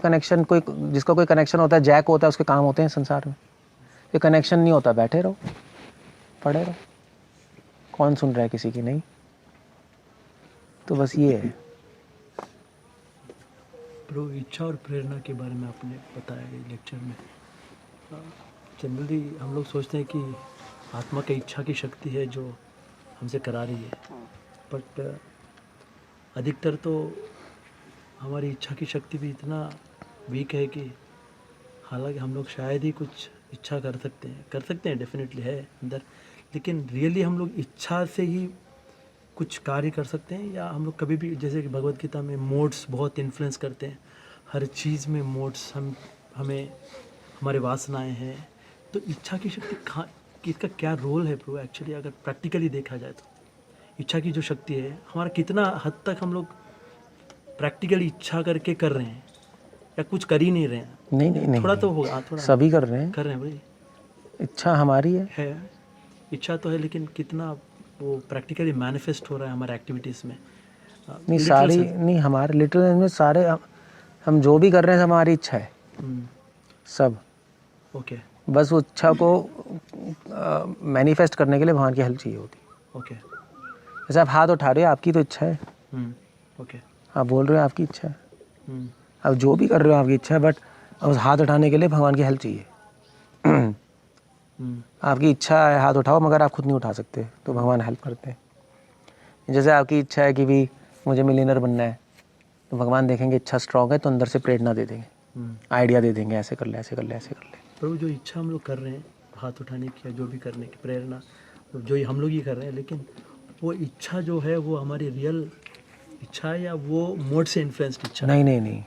कनेक्शन होता है, जैक होता है, उसके काम होते हैं संसार में। ये कनेक्शन नहीं होता, बैठे रहो, पढ़े रहो, कौन सुन रहा है किसी की, नहीं। तो बस ये है। प्रभु इच्छा और प्रेरणा के बारे में आपने बताया ये लेक्चर में। जनरली हम लोग सोचते हैं कि आत्मा की इच्छा की शक्ति है जो हमसे करा रही है, बट अधिकतर तो हमारी इच्छा की शक्ति भी इतना वीक है कि हालांकि हम लोग शायद ही कुछ इच्छा कर सकते हैं डेफिनेटली है अंदर, लेकिन रियली हम लोग इच्छा से ही कुछ कार्य कर सकते हैं, या हम लोग कभी भी, जैसे कि भगवत गीता में मोड्स बहुत इन्फ्लुएंस करते हैं, हर चीज़ में मोड्स हमें हमारे वासनाएं हैं। तो इच्छा की शक्ति कि इसका क्या रोल है प्रभु एक्चुअली, अगर प्रैक्टिकली देखा जाए तो इच्छा की जो शक्ति है हमारा कितना हद तक हम लोग प्रैक्टिकली इच्छा करके कर रहे हैं, या कुछ कर ही नहीं रहे हैं। नहीं थोड़ा तो होगा, थोड़ा सभी कर रहे हैं। भाई। इच्छा हमारी है। इच्छा तो है, लेकिन कितना वो प्रैक्टिकली मैनिफेस्ट हो रहा है हमारे एक्टिविटीज़ में? नहीं सारी नहीं, हमारे लिटरल में सारे हम जो भी कर रहे हैं सब हमारी इच्छा है, सब। ओके बस वो इच्छा को मैनिफेस्ट करने के लिए भगवान की हेल्प चाहिए होती है। ओके जैसे आप हाथ उठा रहे हो, आपकी तो इच्छा है, ओके आप बोल रहे हो आपकी इच्छा है, आप जो भी कर रहे हो आपकी इच्छा है, बट उस हाथ उठाने के लिए भगवान की हेल्प चाहिए। आपकी इच्छा है हाथ उठाओ, मगर आप खुद नहीं उठा सकते, तो भगवान हेल्प करते हैं। जैसे आपकी इच्छा है कि भी मुझे मिलियनर बनना है, तो भगवान देखेंगे इच्छा स्ट्रांग है तो अंदर से प्रेरणा दे देंगे, आइडिया दे देंगे, ऐसे कर ले ऐसे कर ले ऐसे कर ले। प्रभु, जो इच्छा हम लोग कर रहे हैं हाथ उठाने की या जो भी करने की प्रेरणा, जो ये हम लोग ही कर रहे हैं, लेकिन वो इच्छा जो है वो हमारी रियल इच्छा है या वो मोड से इन्फ्लुएंस्ड इच्छा है? नहीं नहीं नहीं,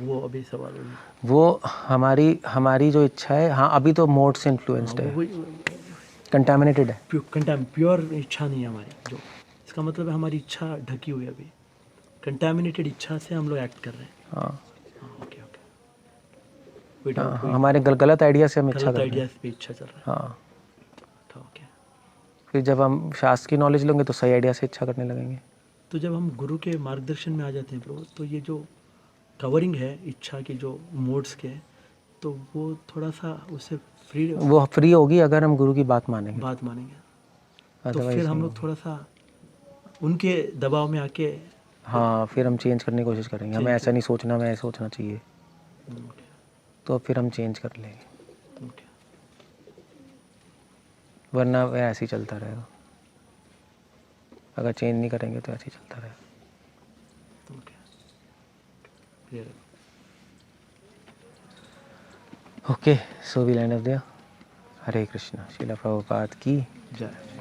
वो अभी सवाल है। वो हमारी जो इच्छा है, हाँ अभी तो मोड से इन्फ्लुएंस्ड है, कंटामिनेटेड है। प्योर इच्छा नहीं है हमारी, जो इसका मतलब है हमारी इच्छा ढकी हुई है अभी, कंटामिनेटेड इच्छा से हम लोग एक्ट कर रहे हैं। हाँ ओके ओके, हमारे गलत आइडिया से हम इच्छा गलत कर रहे हैं। आइडियाज पे इच्छा चल रहा है। हाँ, ओके, फिर जब हम शास्त्र की नॉलेज लेंगे तो सही आइडिया से इच्छा करने लगेंगे। तो जब हम गुरु के मार्गदर्शन में आ जाते हैं प्रभु, तो ये जो कवरिंग है इच्छा की जो मोड्स के, तो वो थोड़ा सा उससे फ्री वो फ्री होगी अगर हम गुरु की बात मानेंगे, बात मानेंगे, तो Otherwise फिर हम नहीं लोग थोड़ा सा उनके दबाव में आके हाँ, फिर हम चेंज करने की कोशिश करेंगे, हमें ऐसा नहीं सोचना, हमें ऐसा सोचना चाहिए, तो फिर हम चेंज कर लेंगे, ओके, वरना वह ऐसे ही चलता रहेगा। अगर चेंज नहीं करेंगे तो ऐसे ही चलता रहेगा। ओके, क्लियर है। Okay, so we land off there. Hare Krishna. Srila Prabhupada की जय।